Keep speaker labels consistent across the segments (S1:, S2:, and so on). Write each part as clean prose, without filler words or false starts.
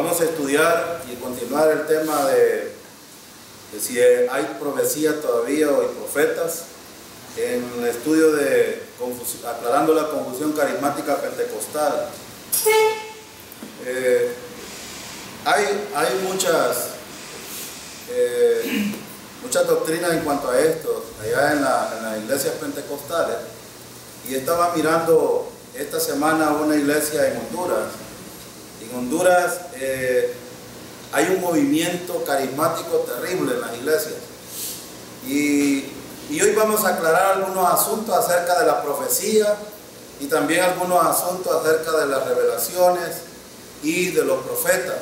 S1: vamos a estudiar y continuar el tema de si hay profecía todavía o hay profetas, en el estudio de aclarando la confusión carismática pentecostal. Hay muchas doctrinas en cuanto a esto allá en las iglesias pentecostales, y estaba mirando esta semana una iglesia en Honduras. En Honduras hay un movimiento carismático terrible en las iglesias, y hoy vamos a aclarar algunos asuntos acerca de la profecía y también algunos asuntos acerca de las revelaciones y de los profetas.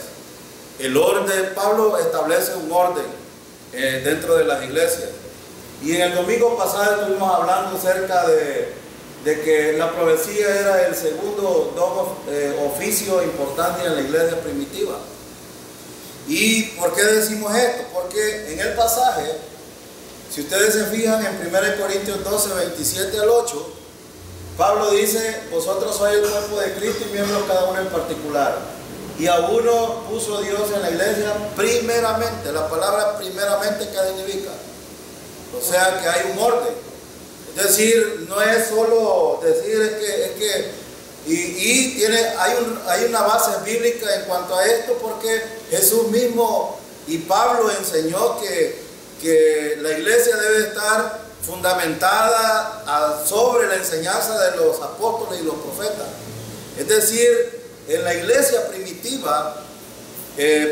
S1: El orden, Pablo establece un orden dentro de las iglesias, y en el domingo pasado estuvimos hablando acerca de que la profecía era el segundo oficio importante en la iglesia primitiva. ¿Y por qué decimos esto? Porque en el pasaje, si ustedes se fijan en 1 Corintios 12, 27 al 8, Pablo dice: vosotros sois el cuerpo de Cristo y miembros cada uno en particular. Y a uno puso Dios en la iglesia primeramente. La palabra primeramente, ¿qué significa? O sea que hay un orden. Es decir, no es solo decir hay una base bíblica en cuanto a esto, porque Jesús mismo y Pablo enseñó que la iglesia debe estar fundamentada sobre la enseñanza de los apóstoles y los profetas. Es decir, en la iglesia primitiva,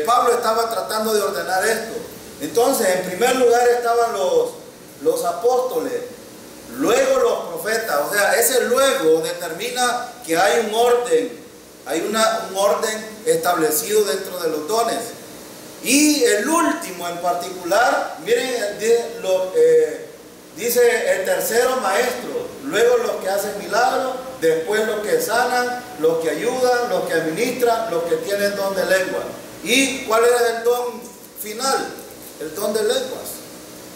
S1: Pablo estaba tratando de ordenar esto. Entonces, en primer lugar estaban los apóstoles, luego los profetas. O sea, ese luego determina que hay un orden, un orden establecido dentro de los dones. Y el último en particular, miren, dice el tercero, maestro, luego los que hacen milagros, después los que sanan, los que ayudan, los que administran, los que tienen don de lengua. ¿Y cuál era el don final? El don de lenguas.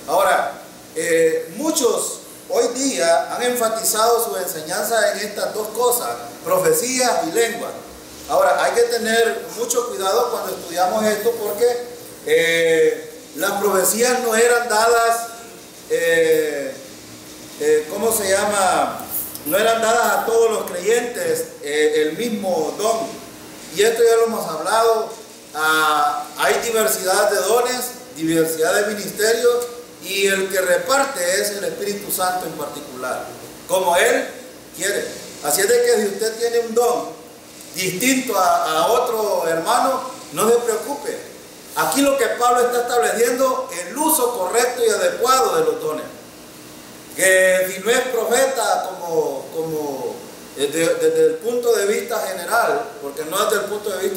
S1: Ahora, muchos hoy día han enfatizado su enseñanza en estas dos cosas, profecías y lengua. Ahora, hay que tener mucho cuidado cuando estudiamos esto, porque las profecías no eran dadas, ¿cómo se llama? No eran dadas a todos los creyentes el mismo don. Y esto ya lo hemos hablado. Hay diversidad de dones, diversidad de ministerios, y el que reparte es el Espíritu Santo en particular, como Él quiere. Así es de que si usted tiene un don distinto a otro hermano, no se preocupe. Aquí lo que Pablo está estableciendo es el uso correcto y adecuado de los dones. Que si no es profeta como desde el punto de vista general, porque no desde el punto de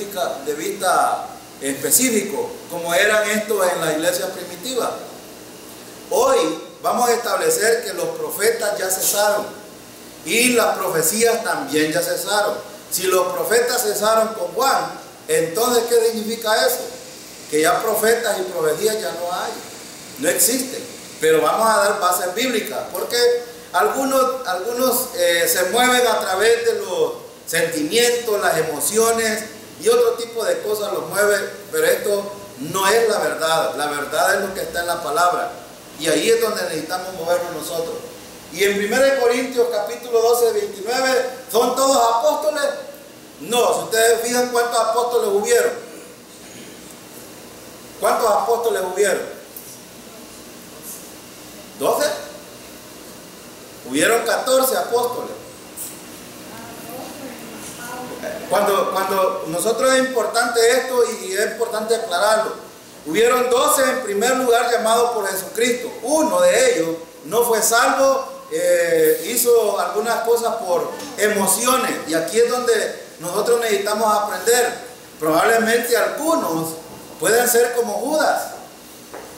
S1: vista específico, como eran estos en la iglesia primitiva. Hoy vamos a establecer que los profetas ya cesaron y las profecías también ya cesaron. Si los profetas cesaron con Juan, entonces ¿qué significa eso? Que ya profetas y profecías ya no hay, no existen. Pero vamos a dar bases bíblicas, porque algunos se mueven a través de los sentimientos, las emociones y otro tipo de cosas los mueven, pero esto no es la verdad. La verdad es lo que está en la palabra, y ahí es donde necesitamos movernos nosotros. Y en 1 Corintios capítulo 12, 29, ¿son todos apóstoles? No. Si ustedes fijan cuántos apóstoles hubieron. ¿Cuántos apóstoles hubieron? 12. Hubieron 14 apóstoles. Cuando nosotros es importante esto, y es importante aclararlo. Hubieron 12 en primer lugar llamados por Jesucristo. Uno de ellos no fue salvo, hizo algunas cosas por emociones, y aquí es donde nosotros necesitamos aprender. Probablemente algunos pueden ser como Judas.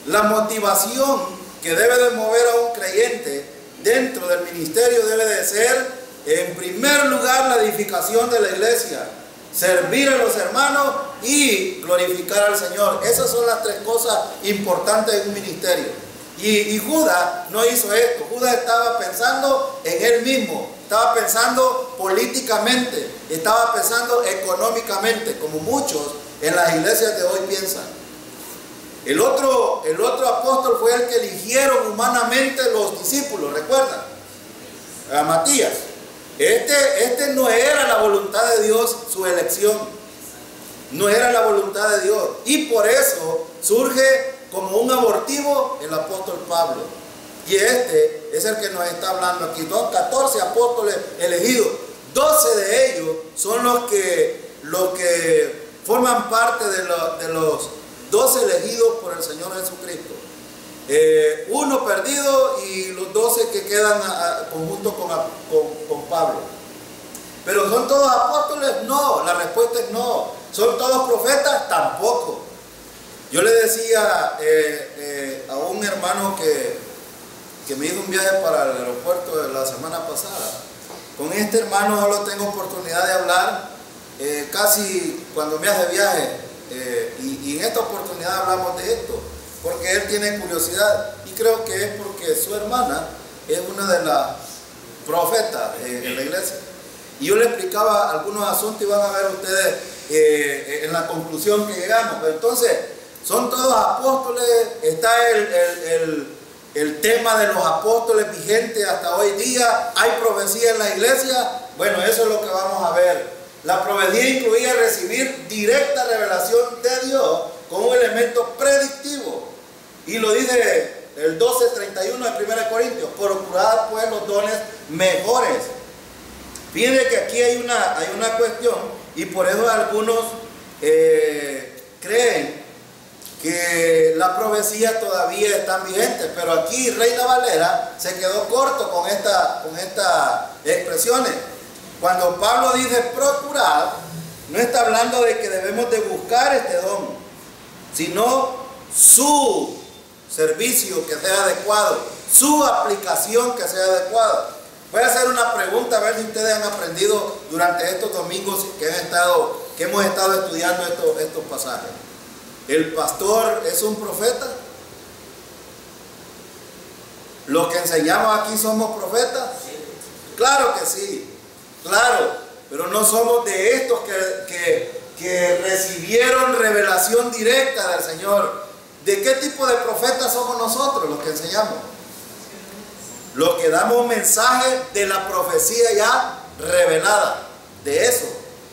S1: La motivación que debe de mover a un creyente dentro del ministerio debe de ser, en primer lugar, la edificación de la iglesia, servir a los hermanos y glorificar al Señor. Esas son las tres cosas importantes en un ministerio. Y Judas no hizo esto. Judas estaba pensando en él mismo. estaba pensando políticamente, estaba pensando económicamente, como muchos en las iglesias de hoy piensan. El otro apóstol fue el que eligieron humanamente los discípulos, ¿recuerdan? A Matías. Este no era la voluntad de Dios, su elección. No era la voluntad de Dios. Y por eso surge como un abortivo el apóstol Pablo. Y este es el que nos está hablando aquí. Son 14 apóstoles elegidos. 12 de ellos son los que forman parte de los 12 elegidos por el Señor Jesucristo. Uno perdido y los 12 que quedan junto con Pablo. Pero ¿son todos apóstoles? No, la respuesta es no. ¿Son todos profetas? Tampoco. Yo le decía a un hermano que me hizo un viaje para el aeropuerto de la semana pasada. Con este hermano solo tengo oportunidad de hablar casi cuando me hace viaje. Y en esta oportunidad hablamos de esto, porque él tiene curiosidad y creo que es porque su hermana es una de las profetas en la iglesia. Y yo le explicaba algunos asuntos y van a ver ustedes en la conclusión que llegamos. Pero entonces, son todos apóstoles, está el tema de los apóstoles vigente hasta hoy día. ¿Hay profecía en la iglesia? Bueno, eso es lo que vamos a ver. La profecía incluía recibir directa revelación de Dios como un elemento predictivo. Y lo dice el 12:31 de 1 Corintios, procurad pues los dones mejores. Fíjense que aquí hay una cuestión y por eso algunos creen que la profecía todavía está vigente, pero aquí Reina Valera se quedó corto con estas expresiones. Cuando Pablo dice procurar, no está hablando de que debemos de buscar este don, sino su servicio que sea adecuado, su aplicación que sea adecuada. Voy a hacer una pregunta a ver si ustedes han aprendido durante estos domingos que hemos estado estudiando estos pasajes. ¿El pastor es un profeta? ¿Los que enseñamos aquí somos profetas? Claro que sí. Claro, pero no somos de estos que recibieron revelación directa del Señor. ¿De qué tipo de profetas somos nosotros los que enseñamos? Los que damos mensaje de la profecía ya revelada, de eso.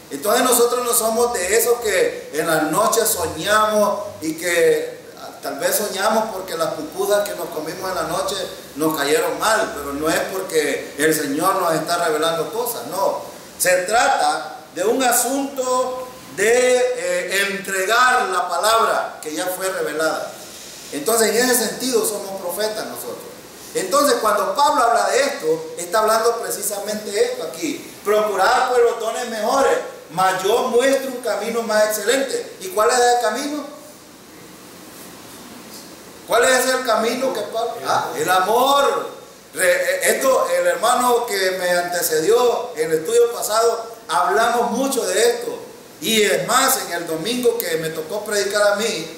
S1: Entonces nosotros no somos de esos que en las noches soñamos y que tal vez soñamos porque las pupusas que nos comimos en la noche nos cayeron mal, pero no es porque el Señor nos está revelando cosas, no. Se trata de un asunto de entregar la palabra que ya fue revelada. Entonces en ese sentido somos profetas nosotros. Entonces cuando Pablo habla de esto, está hablando precisamente esto aquí. Procurar pues los dones mejores, mas yo muestro un camino más excelente. ¿Y cuál es el camino? ¿Cuál es el camino que Pablo? El amor. El hermano que me antecedió en el estudio pasado, hablamos mucho de esto. Y es más, en el domingo que me tocó predicar a mí,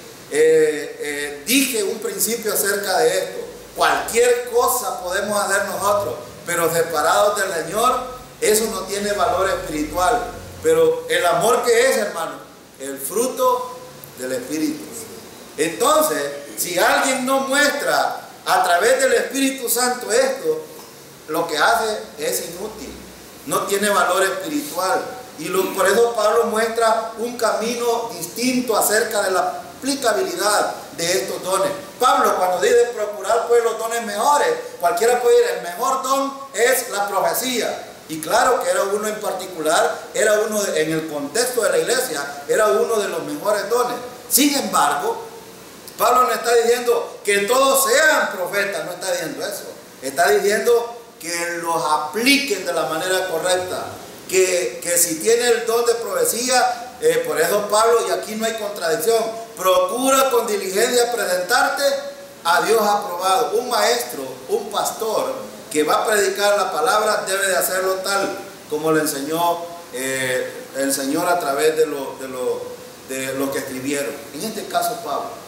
S1: dije un principio acerca de esto. Cualquier cosa podemos hacer nosotros, pero separados del Señor, eso no tiene valor espiritual. Pero el amor que es, hermano, el fruto del Espíritu. Entonces, si alguien no muestra a través del Espíritu Santo esto, lo que hace es inútil, no tiene valor espiritual. Y por eso Pablo muestra un camino distinto acerca de la aplicabilidad de estos dones. Pablo, cuando dice procurar pues los dones mejores, cualquiera puede decir, el mejor don es la profecía. Y claro que era uno en particular, era uno en el contexto de la iglesia, era uno de los mejores dones. Sin embargo, Pablo no está diciendo que todos sean profetas, no está diciendo eso. Está diciendo que los apliquen de la manera correcta. Que si tiene el don de profecía, por eso Pablo, y aquí no hay contradicción, procura con diligencia presentarte a Dios aprobado. Un maestro, un pastor que va a predicar la palabra debe de hacerlo tal como le enseñó el Señor a través de lo que escribieron. En este caso Pablo.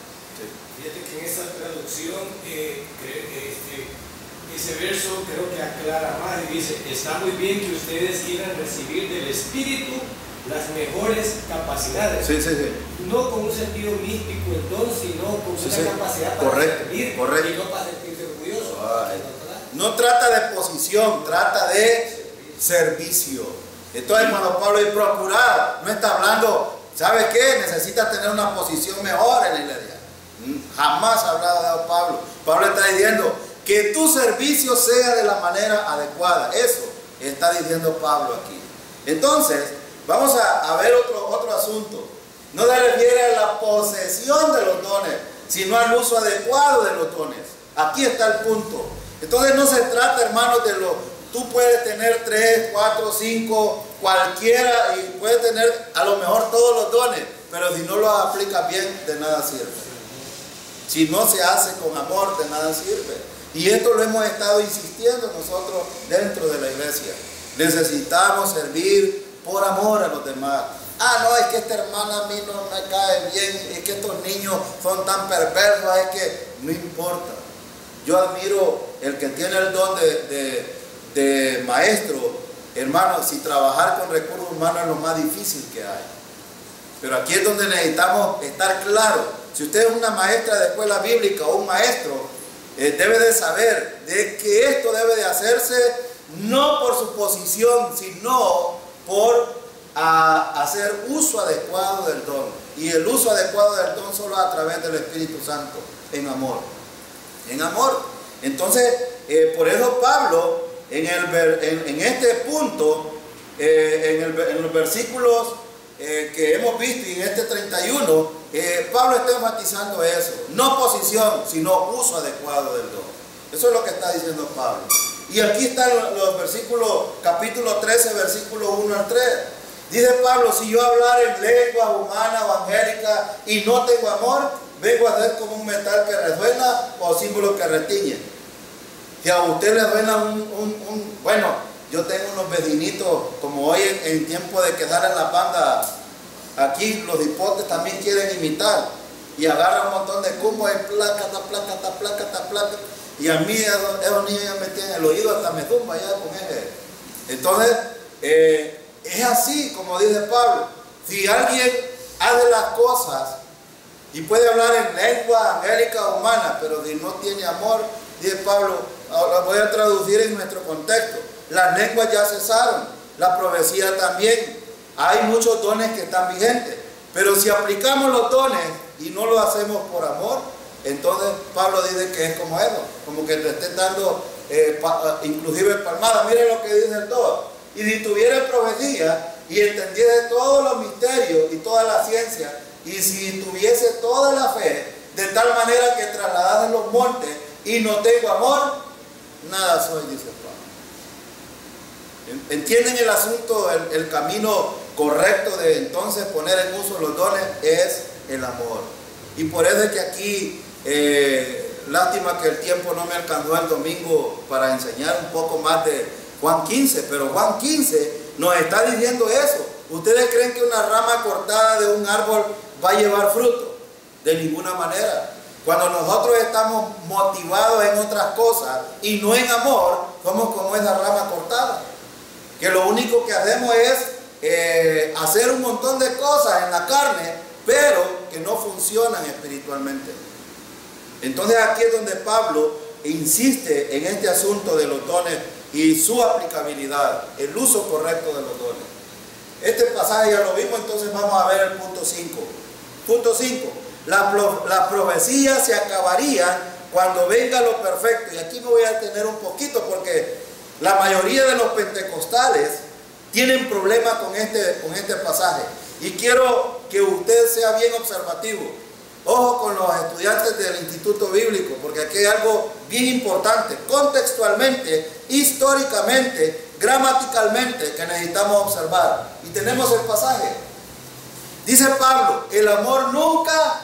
S2: Fíjate que en esa traducción Ese verso creo que aclara más y dice, está muy bien que ustedes quieran recibir del Espíritu las mejores capacidades.
S1: Sí, sí, sí.
S2: No con un sentido místico el don, sino con
S1: Sí,
S2: una
S1: sí.
S2: capacidad para
S1: Correcto,
S2: servir
S1: correcto.
S2: y no para sentirse orgulloso.
S1: No trata de posición, trata de servicio. Entonces, hermano Pablo, y procurar, no está hablando, ¿sabe qué? Necesita tener una posición mejor en la iglesia. Jamás ha hablado de Pablo. Pablo está diciendo que tu servicio sea de la manera adecuada. Eso está diciendo Pablo aquí. Entonces, vamos a ver otro asunto. No se refiere a la posesión de los dones, sino al uso adecuado de los dones. Aquí está el punto. Entonces no se trata, hermanos, de tú puedes tener 3, 4, 5, cualquiera, y puedes tener a lo mejor todos los dones, pero si no los aplicas bien, de nada sirve. Si no se hace con amor, de nada sirve. Y esto lo hemos estado insistiendo nosotros dentro de la iglesia. Necesitamos servir por amor a los demás. No, es que esta hermana a mí no me cae bien, es que estos niños son tan perversos, es que no importa. Yo admiro el que tiene el don de maestro, hermano. Si trabajar con recursos humanos es lo más difícil que hay. Pero aquí es donde necesitamos estar claros. Si usted es una maestra de escuela bíblica o un maestro, debe de saber de que esto debe de hacerse no por su posición, sino por hacer uso adecuado del don. Y el uso adecuado del don solo a través del Espíritu Santo, en amor. En amor. Entonces, por eso Pablo, en este punto, en los versículos que hemos visto, y en este 31, Pablo está enfatizando eso. No posición, sino uso adecuado del don. Eso es lo que está diciendo Pablo. Y aquí están los versículos, capítulo 13, versículo 1 al 3. Dice Pablo, si yo hablar en lengua humana o angélica y no tengo amor, vengo a ser como un metal que resuena o símbolo que retiñe. Si a usted le suena bueno, yo tengo unos vecinitos, como hoy en tiempo de quedar en la banda, aquí los hipotes también quieren imitar y agarran un montón de cumbos y plácata, plácata, plácata, plácata. Y a mí esos niños ya me tienen el oído, hasta me zumba ya con ese. Entonces, es así como dice Pablo. Si alguien hace las cosas y puede hablar en lengua angélica o humana, pero si no tiene amor, dice Pablo, ahora voy a traducir en nuestro contexto. Las lenguas ya cesaron, la profecía también. Hay muchos dones que están vigentes, pero si aplicamos los dones y no lo hacemos por amor, entonces Pablo dice que es como eso, como que te estén dando inclusive palmadas. Miren lo que dice el 2. Y si tuviera profecía y entendiera todos los misterios y toda la ciencia, y si tuviese toda la fe, de tal manera que trasladase los montes y no tengo amor, nada soy, dice Pablo. ¿Entienden el asunto? El camino correcto de entonces poner en uso los dones es el amor. Y por eso es que aquí, lástima que el tiempo no me alcanzó el domingo para enseñar un poco más de Juan 15, pero Juan 15 nos está diciendo eso. ¿Ustedes creen que una rama cortada de un árbol va a llevar fruto? De ninguna manera. Cuando nosotros estamos motivados en otras cosas y no en amor, somos como esa rama cortada, que lo único que hacemos es hacer un montón de cosas en la carne, pero que no funcionan espiritualmente. Entonces aquí es donde Pablo insiste en este asunto de los dones y su aplicabilidad, el uso correcto de los dones. Este pasaje ya lo vimos, entonces vamos a ver el punto 5. Punto 5. Las profecías se acabarían cuando venga lo perfecto. Y aquí me voy a detener un poquito porque la mayoría de los pentecostales tienen problemas con este pasaje. Y quiero que usted sea bien observativo. Ojo con los estudiantes del Instituto Bíblico, porque aquí hay algo bien importante, contextualmente, históricamente, gramaticalmente, que necesitamos observar. Y tenemos el pasaje. Dice Pablo, el amor nunca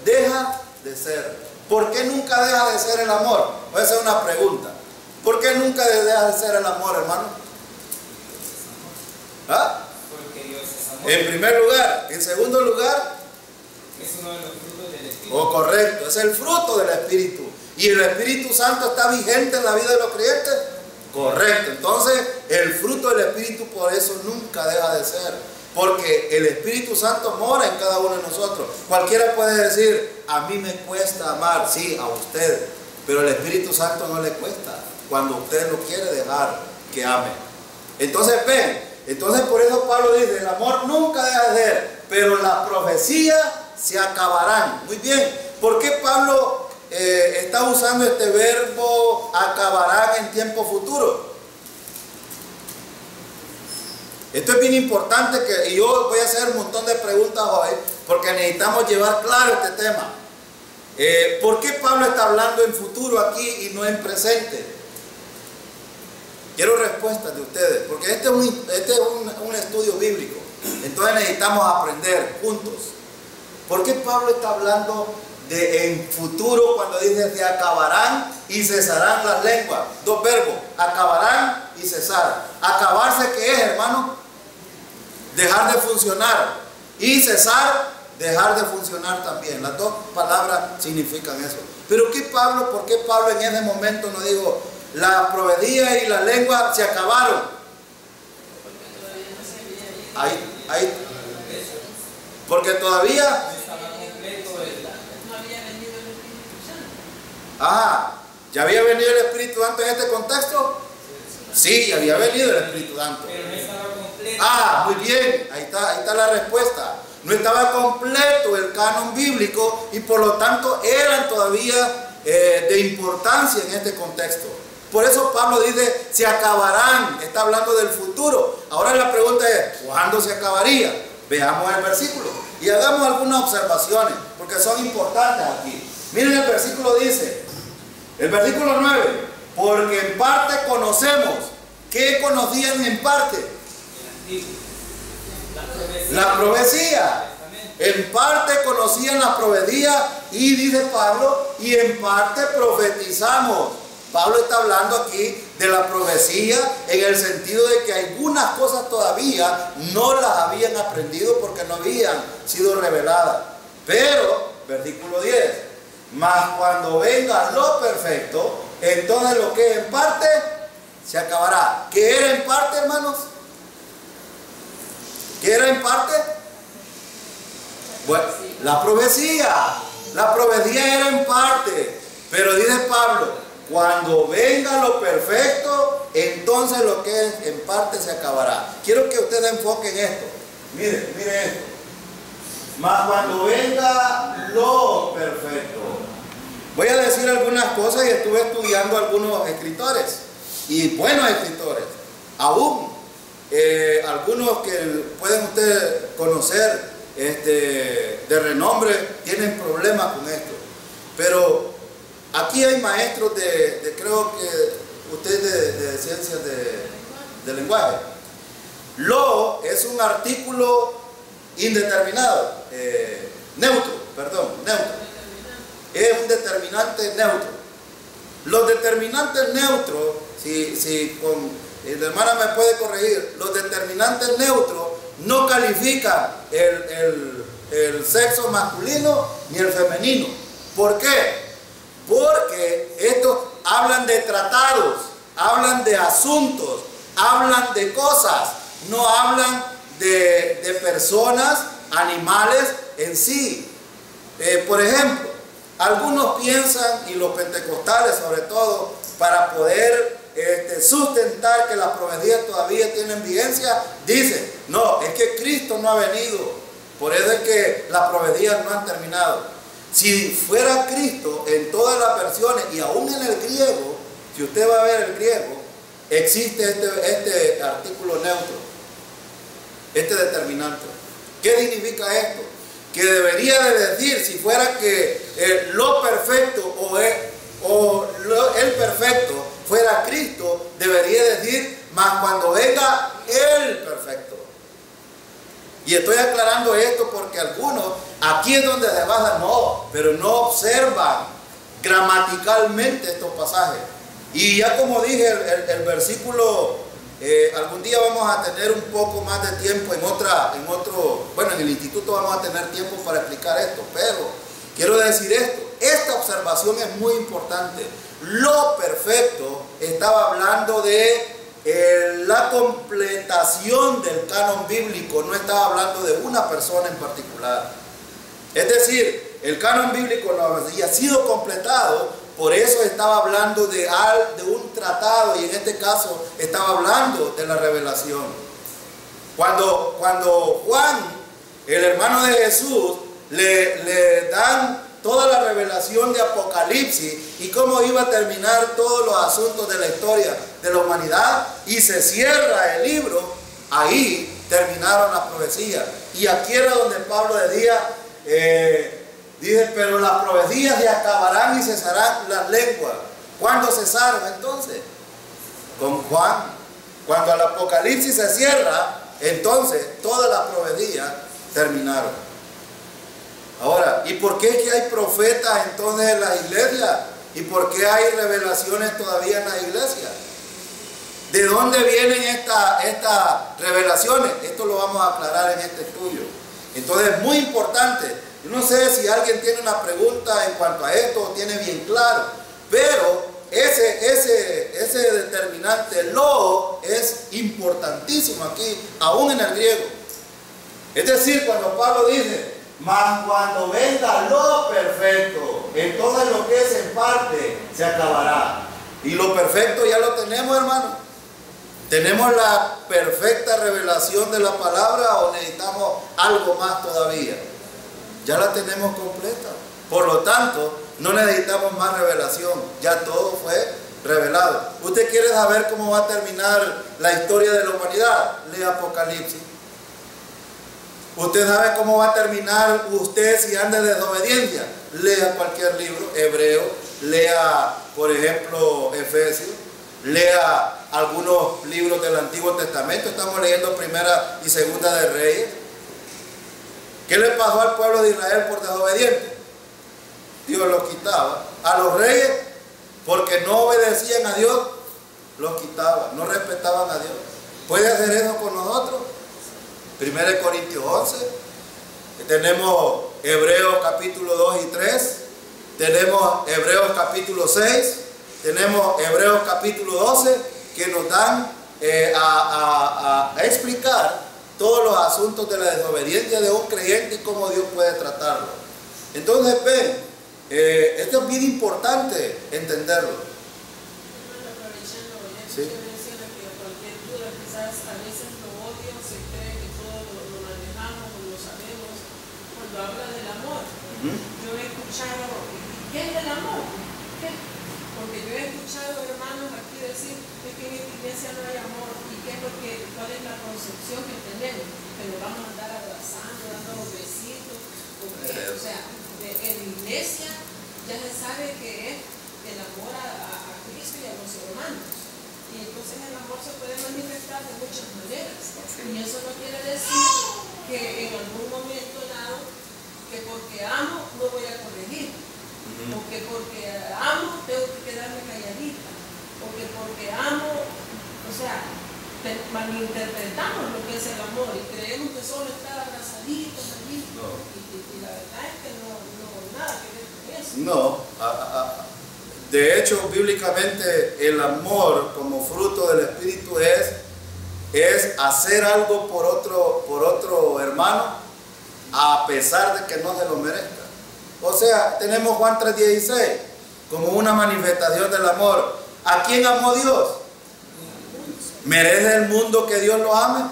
S1: deja de ser. ¿Por qué nunca deja de ser el amor? Voy a hacer una pregunta. ¿Por qué nunca deja de ser el amor, hermano? ¿Ah?
S2: Porque Dios es amor.
S1: En primer lugar. En segundo lugar,
S2: Es uno de los frutos del Espíritu.
S1: correcto, es el fruto del Espíritu. ¿Y el Espíritu Santo está vigente en la vida de los creyentes? Correcto. Entonces, el fruto del Espíritu por eso nunca deja de ser. Porque el Espíritu Santo mora en cada uno de nosotros. Cualquiera puede decir, a mí me cuesta amar. Sí, a usted. Pero el Espíritu Santo no le cuesta cuando usted lo quiere dejar que ame. Entonces, ven. Entonces, por eso Pablo dice, el amor nunca deja de ser. Pero las profecías se acabarán. Muy bien. ¿Por qué Pablo está usando este verbo acabarán en tiempo futuro? Esto es bien importante y yo voy a hacer un montón de preguntas hoy porque necesitamos llevar claro este tema. ¿Por qué Pablo está hablando en futuro aquí y no en presente? Quiero respuestas de ustedes porque este es un estudio bíblico. Entonces necesitamos aprender juntos. ¿Por qué Pablo está hablando de en futuro cuando dice se acabarán y cesarán las lenguas? Dos verbos, acabarán y cesar. Acabarse, ¿qué es, hermano? Dejar de funcionar. Y cesar, dejar de funcionar también. Las dos palabras significan eso. Pero ¿por qué Pablo en ese momento no dijo la profecía y la lengua se acabaron? Porque todavía ¿ya había venido el Espíritu Santo en este contexto? Sí, había venido el Espíritu Santo.
S2: Pero no estaba completo.
S1: Muy bien, ahí está la respuesta. No estaba completo el canon bíblico y por lo tanto eran todavía de importancia en este contexto. Por eso Pablo dice, se acabarán, está hablando del futuro. Ahora la pregunta es, ¿cuándo se acabaría? Veamos el versículo y hagamos algunas observaciones, porque son importantes aquí. Miren el versículo dice, el versículo 9, porque en parte conocemos. ¿Qué conocían en parte? La profecía. En parte conocían la profecía y dice Pablo, y en parte profetizamos. Pablo está hablando aquí de la profecía en el sentido de que algunas cosas todavía no las habían aprendido porque no habían sido reveladas. Pero, versículo 10, mas cuando venga lo perfecto, entonces lo que es en parte se acabará. ¿Qué era en parte, hermanos? ¿Qué era en parte? Bueno, la profecía. La profecía era en parte. Pero dice Pablo, cuando venga lo perfecto, entonces lo que es en parte se acabará. Quiero que ustedes enfoquen esto. Miren esto. Mas cuando venga lo perfecto. Voy a decir algunas cosas y estuve estudiando algunos escritores. Y buenos escritores. Aún algunos que pueden ustedes conocer de renombre tienen problemas con esto. Pero aquí hay maestros creo que ustedes de ciencias de lenguaje. Lo es un artículo indeterminado, neutro. Es un determinante neutro. Los determinantes neutros, si la hermana me puede corregir, los determinantes neutros no califican el sexo masculino ni el femenino. ¿Por qué? Porque estos hablan de tratados, hablan de asuntos, hablan de cosas, no hablan de personas, animales en sí. Por ejemplo, algunos piensan, y los pentecostales sobre todo, para poder sustentar que las profecías todavía tienen vigencia, dicen, no, es que Cristo no ha venido, por eso es que las profecías no han terminado. Si fuera Cristo en todas las versiones y aún en el griego, si usted va a ver el griego, existe este artículo neutro, este determinante. ¿Qué significa esto? Que debería de decir, si fuera que lo perfecto el perfecto fuera Cristo, debería decir, mas cuando venga el perfecto. Y estoy aclarando esto porque algunos, aquí es donde se basan, pero no observan gramaticalmente estos pasajes. Y ya como dije, el versículo, algún día vamos a tener un poco más de tiempo en el instituto vamos a tener tiempo para explicar esto, pero quiero decir esto. esta observación es muy importante. Lo perfecto estaba hablando de la completación del canon bíblico, no estaba hablando de una persona en particular. Es decir, el canon bíblico no había sido completado, por eso estaba hablando de un tratado, y en este caso estaba hablando de la revelación. Cuando Juan, el hermano de Jesús, le dan toda la revelación de Apocalipsis y cómo iba a terminar todos los asuntos de la historia de la humanidad, y se cierra el libro, ahí terminaron las profecías. Y aquí era donde Pablo decía, dice, pero las profecías se acabarán y cesarán las lenguas. ¿Cuándo cesaron entonces? Con Juan. Cuando el Apocalipsis se cierra, entonces todas las profecías terminaron. Ahora, ¿y por qué es que hay profetas entonces en la iglesia? ¿Y por qué hay revelaciones todavía en la iglesia? ¿De dónde vienen estas revelaciones? Esto lo vamos a aclarar en este estudio. Entonces es muy importante. Yo no sé si alguien tiene una pregunta en cuanto a esto o tiene bien claro, pero ese determinante lo es importantísimo aquí, aún en el griego. Es decir, cuando Pablo dice, mas cuando venga lo perfecto, entonces lo que es en parte se acabará. Y lo perfecto ya lo tenemos, hermano. ¿Tenemos la perfecta revelación de la palabra o necesitamos algo más todavía? Ya la tenemos completa. Por lo tanto, no necesitamos más revelación. Ya todo fue revelado. ¿Usted quiere saber cómo va a terminar la historia de la humanidad? Lea Apocalipsis. ¿Usted sabe cómo va a terminar usted si anda en desobediencia? Lea cualquier libro, Hebreo, lea, por ejemplo, Efesios, lea algunos libros del Antiguo Testamento. Estamos leyendo Primera y Segunda de Reyes. ¿Qué le pasó al pueblo de Israel por desobediente? Dios los quitaba. A los reyes, porque no obedecían a Dios, los quitaba, no respetaban a Dios. ¿Puede hacer eso con nosotros? 1 Corintios 11, tenemos Hebreos capítulo 2 y 3, tenemos Hebreos capítulo 6, tenemos Hebreos capítulo 12, que nos dan a explicar todos los asuntos de la desobediencia de un creyente y cómo Dios puede tratarlo. Entonces ven, esto es bien importante entenderlo. ¿Sí?
S3: Habla del amor. Yo he escuchado, ¿qué es el amor? ¿Qué? Porque yo he escuchado hermanos aquí decir que en esta iglesia no hay amor. ¿Y qué es cuál es la concepción que tenemos? Que nos vamos a andar abrazando, dando besitos. Porque, o sea, en la iglesia ya se sabe que es el amor a Cristo y a los hermanos. Y entonces el amor se puede manifestar de muchas maneras. Y eso no quiere decir que en algún momento dado, que porque amo no voy a corregir, o que porque amo tengo que quedarme calladita, o que porque amo, o sea, malinterpretamos lo que es el amor y creemos que solo estar abrazaditos allí, no. Y la verdad es que no nada que ver con eso.
S1: No, de hecho bíblicamente el amor como fruto del Espíritu es hacer algo por otro hermano a pesar de que no se lo merezca. O sea, tenemos Juan 3:16 como una manifestación del amor. ¿A quién amó Dios? ¿Merece el mundo que Dios lo ame?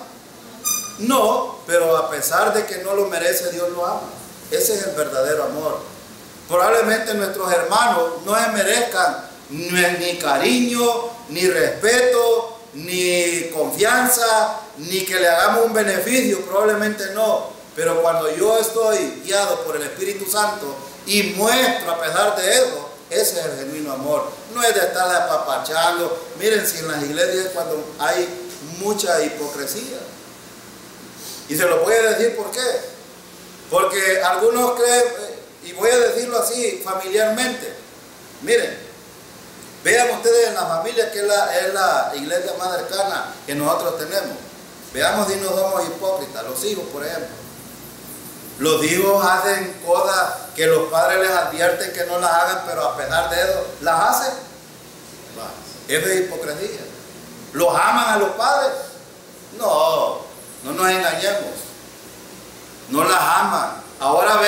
S1: No, pero a pesar de que no lo merece, Dios lo ama. Ese es el verdadero amor. Probablemente nuestros hermanos no se merezcan ni cariño, ni respeto, ni confianza, ni que le hagamos un beneficio, probablemente no. Pero cuando yo estoy guiado por el Espíritu Santo y muestro a pesar de eso, ese es el genuino amor. No es de estar apapachando. Miren, si en las iglesias cuando hay mucha hipocresía. Y se lo voy a decir por qué. Porque algunos creen, y voy a decirlo así familiarmente. Miren, vean ustedes en la familia que es la iglesia más cercana que nosotros tenemos. Veamos si no somos hipócritas, los hijos por ejemplo. Los hijos hacen cosas que los padres les advierten que no las hagan, pero a pesar de eso, las hacen. Eso es hipocresía. ¿Los aman a los padres? No, no nos engañemos. No las aman. Ahora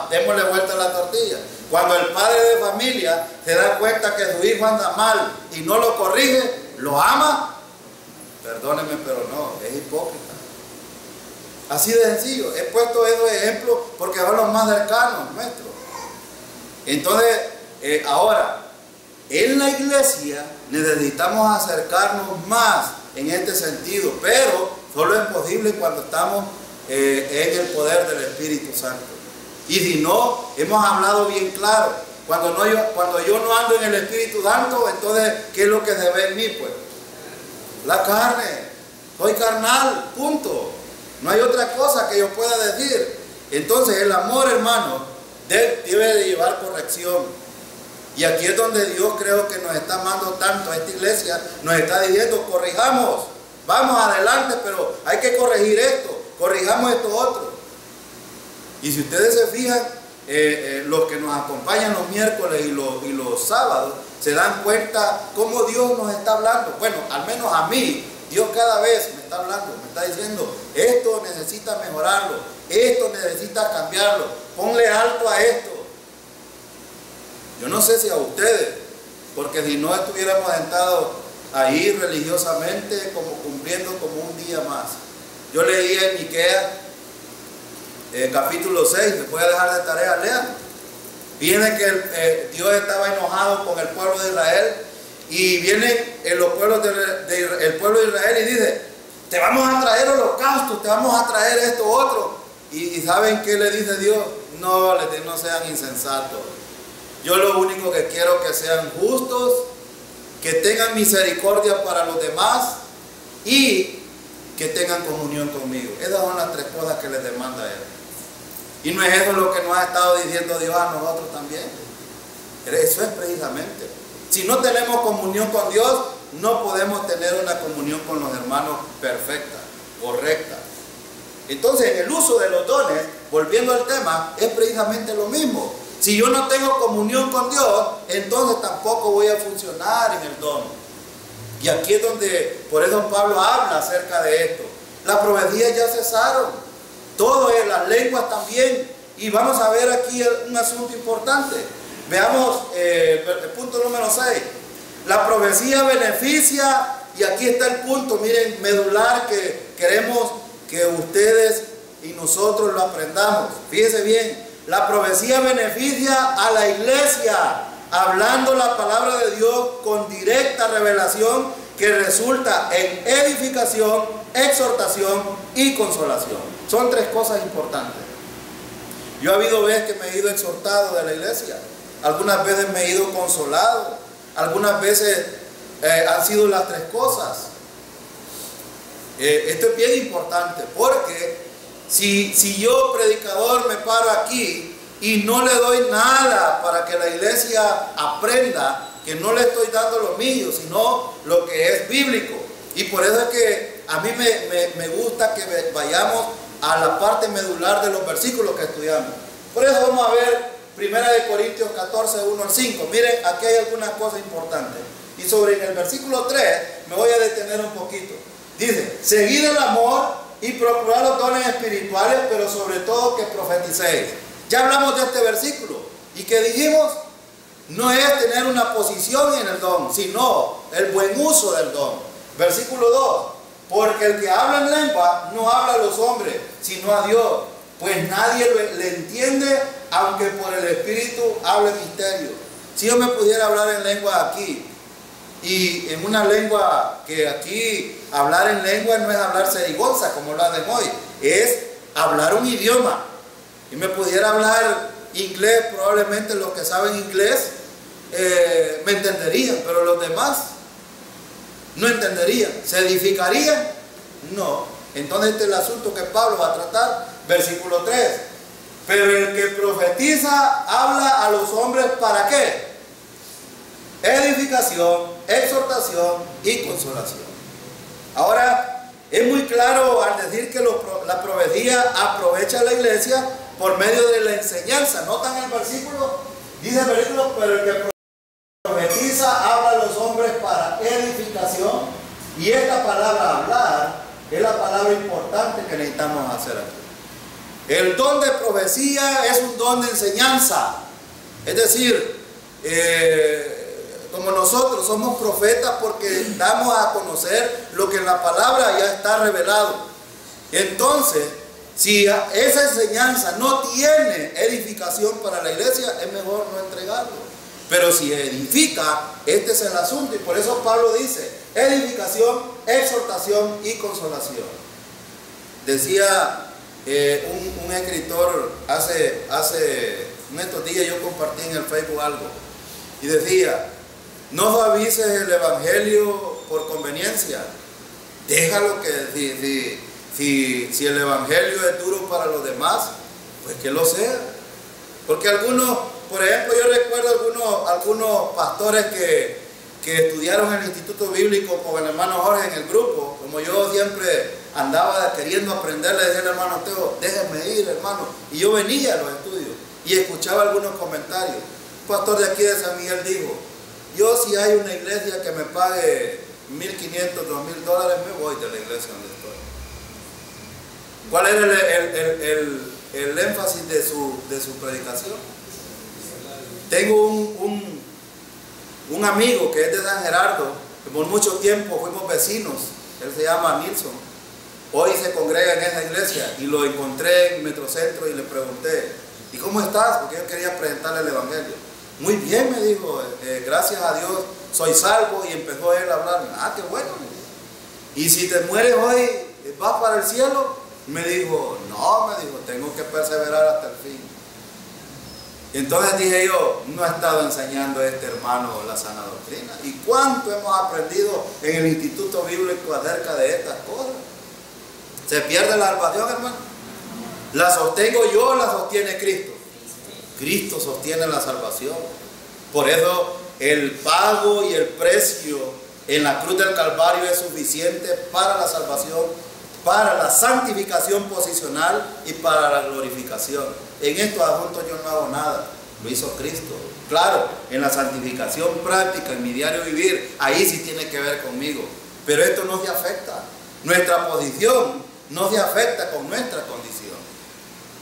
S1: démosle vuelta a la tortilla. Cuando el padre de familia se da cuenta que su hijo anda mal y no lo corrige, ¿lo ama? Perdónenme, pero no, es hipócrita. Así de sencillo. He puesto esos ejemplos porque son los más cercanos nuestros. Entonces, ahora, en la iglesia necesitamos acercarnos más en este sentido, pero solo es posible cuando estamos en el poder del Espíritu Santo. Y si no, hemos hablado bien claro, cuando yo no ando en el Espíritu Santo, entonces, ¿qué es lo que se ve en mí? Pues la carne, soy carnal, punto. No hay otra cosa que yo pueda decir. Entonces el amor, hermano, debe de llevar corrección. Y aquí es donde Dios creo que nos está amando tanto a esta iglesia, nos está diciendo, corrijamos, vamos adelante, pero hay que corregir esto, corrijamos esto otro. Y si ustedes se fijan, los que nos acompañan los miércoles y los sábados, se dan cuenta cómo Dios nos está hablando. Bueno, al menos a mí, Dios cada vez me está hablando, me está diciendo, esto necesita mejorarlo, esto necesita cambiarlo, ponle alto a esto. Yo no sé si a ustedes, porque si no estuviéramos sentados ahí religiosamente, como cumpliendo como un día más. Yo leía en Miqueas, capítulo 6, les voy a dejar de tarea, lean. Viene que Dios estaba enojado con el pueblo de Israel, y vienen el pueblo de Israel y dice, te vamos a traer holocaustos, te vamos a traer esto, otro. Y ¿saben qué le dice Dios? No sean insensatos. Yo lo único que quiero es que sean justos, que tengan misericordia para los demás y que tengan comunión conmigo. Esas son las tres cosas que les demanda Él. Y no es eso lo que nos ha estado diciendo Dios a nosotros también. Eso es precisamente. Si no tenemos comunión con Dios, no podemos tener una comunión con los hermanos perfecta, correcta. Entonces, en el uso de los dones, volviendo al tema, es precisamente lo mismo. Si yo no tengo comunión con Dios, entonces tampoco voy a funcionar en el don. Y aquí es donde, por eso Pablo habla acerca de esto. Las profecías ya cesaron, todo es, las lenguas también. Y vamos a ver aquí un asunto importante. Veamos el punto número 6. La profecía beneficia, y aquí está el punto, miren, medular, que queremos que ustedes y nosotros lo aprendamos. Fíjense bien, la profecía beneficia a la iglesia, hablando la palabra de Dios con directa revelación que resulta en edificación, exhortación y consolación. Son tres cosas importantes. Yo ha habido veces que me he ido exhortado de la iglesia, algunas veces me he ido consolado, algunas veces han sido las tres cosas. Esto es bien importante, porque si yo, predicador, me paro aquí y no le doy nada para que la iglesia aprenda, que no le estoy dando lo mío, sino lo que es bíblico. Y por eso es que a mí me gusta que vayamos a la parte medular de los versículos que estudiamos. Por eso vamos a ver 1 Corintios 14, 1 al 5. Miren, aquí hay algunas cosas importantes. Y sobre en el versículo 3 me voy a detener un poquito. Dice, seguid el amor y procurad los dones espirituales, pero sobre todo que profeticéis. Ya hablamos de este versículo. ¿Y qué dijimos? No es tener una posición en el don, sino el buen uso del don. Versículo 2. Porque el que habla en lengua no habla a los hombres, sino a Dios. Pues nadie le entiende, aunque por el Espíritu hable misterio. Si yo me pudiera hablar en lengua aquí, y en una lengua que aquí, hablar en lengua no es hablar cerigonza como lo hacen hoy, es hablar un idioma. Y me pudiera hablar inglés, probablemente los que saben inglés me entenderían, pero los demás no entenderían. ¿Se edificarían? No. Entonces este es el asunto que Pablo va a tratar. Versículo 3. Pero el que profetiza habla a los hombres ¿para qué? Edificación, exhortación y consolación. Ahora, es muy claro al decir que la profecía aprovecha a la iglesia, por medio de la enseñanza. ¿Notan el versículo? Dice el versículo, pero el que profetiza habla a los hombres para edificación. Y esta palabra hablar es la palabra importante que necesitamos hacer aquí. El don de profecía es un don de enseñanza. Es decir, como nosotros somos profetas porque damos a conocer lo que en la palabra ya está revelado. Entonces, si esa enseñanza no tiene edificación para la iglesia, es mejor no entregarlo. Pero si edifica, este es el asunto. Y por eso Pablo dice, edificación, exhortación y consolación. Decía un escritor hace en estos días, yo compartí en el Facebook algo. Y decía, no suavices el evangelio por conveniencia. Déjalo que si el evangelio es duro para los demás, pues que lo sea. Porque algunos, por ejemplo, yo recuerdo algunos pastores que estudiaron en el Instituto Bíblico con el hermano Jorge en el grupo. Como yo siempre andaba queriendo aprender, le decía al hermano Teo, déjenme ir, hermano. Y yo venía a los estudios y escuchaba algunos comentarios. Un pastor de aquí de San Miguel dijo, yo si hay una iglesia que me pague $1,500, $2,000, me voy de la iglesia donde estoy. ¿Cuál era el énfasis de su predicación? Tengo un amigo que es de San Gerardo, que por mucho tiempo fuimos vecinos, él se llama Nilsson, hoy se congrega en esa iglesia y lo encontré en Metrocentro y le pregunté, ¿y cómo estás? Porque yo quería presentarle el evangelio. Muy bien, me dijo, gracias a Dios soy salvo, y empezó él a hablarme. Ah, qué bueno. ¿Y si te mueres hoy, vas para el cielo? Me dijo, no, me dijo, tengo que perseverar hasta el fin. Y entonces dije yo, no he estado enseñando a este hermano la sana doctrina. ¿Y cuánto hemos aprendido en el Instituto Bíblico acerca de estas cosas? ¿Se pierde la salvación, hermano? ¿La sostengo yo o la sostiene Cristo? Cristo sostiene la salvación. Por eso el pago y el precio en la cruz del Calvario es suficiente para la salvación, para la santificación posicional y para la glorificación. En estos asuntos yo no hago nada, lo hizo Cristo. Claro, en la santificación práctica, en mi diario vivir, ahí sí tiene que ver conmigo. Pero esto no se afecta. Nuestra posición no se afecta con nuestra condición.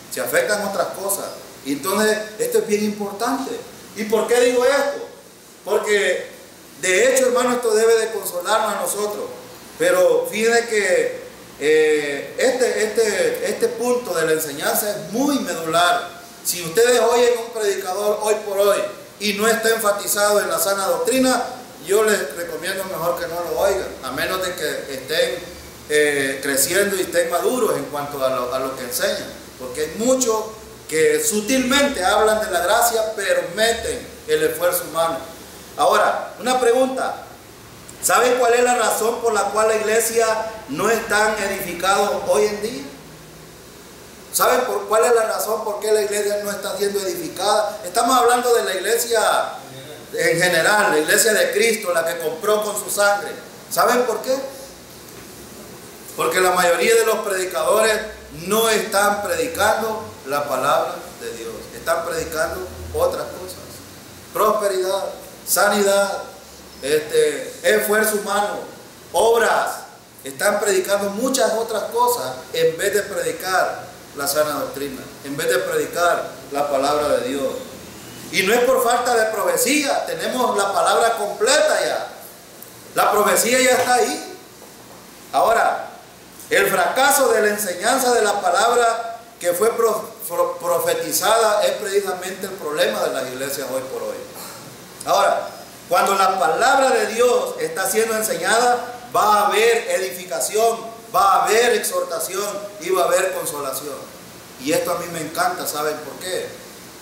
S1: Se afectan otras cosas. Y entonces, esto es bien importante. ¿Y por qué digo esto? Porque, de hecho, hermano, esto debe de consolarnos a nosotros. Pero fíjense que este punto de la enseñanza es muy medular. Si ustedes oyen un predicador hoy por hoy y no está enfatizado en la sana doctrina, yo les recomiendo mejor que no lo oigan, a menos de que estén creciendo y estén maduros en cuanto a lo que enseñan, porque hay muchos que sutilmente hablan de la gracia, pero meten el esfuerzo humano. Ahora, una pregunta. ¿Saben cuál es la razón por la cual la iglesia no es tan edificada hoy en día? ¿Saben cuál es la razón por qué la iglesia no está siendo edificada? Estamos hablando de la iglesia en general, la iglesia de Cristo, la que compró con su sangre. ¿Saben por qué? Porque la mayoría de los predicadores no están predicando la palabra de Dios. Están predicando otras cosas. Prosperidad, sanidad, esfuerzo humano, obras. Están predicando muchas otras cosas en vez de predicar la sana doctrina, en vez de predicar la palabra de Dios. Y no es por falta de profecía, tenemos la palabra completa ya. La profecía ya está ahí. Ahora, el fracaso de la enseñanza de la palabra que fue profetizada es precisamente el problema de las iglesias hoy por hoy. Ahora, cuando la palabra de Dios está siendo enseñada, va a haber edificación, va a haber exhortación y va a haber consolación. Y esto a mí me encanta, ¿saben por qué?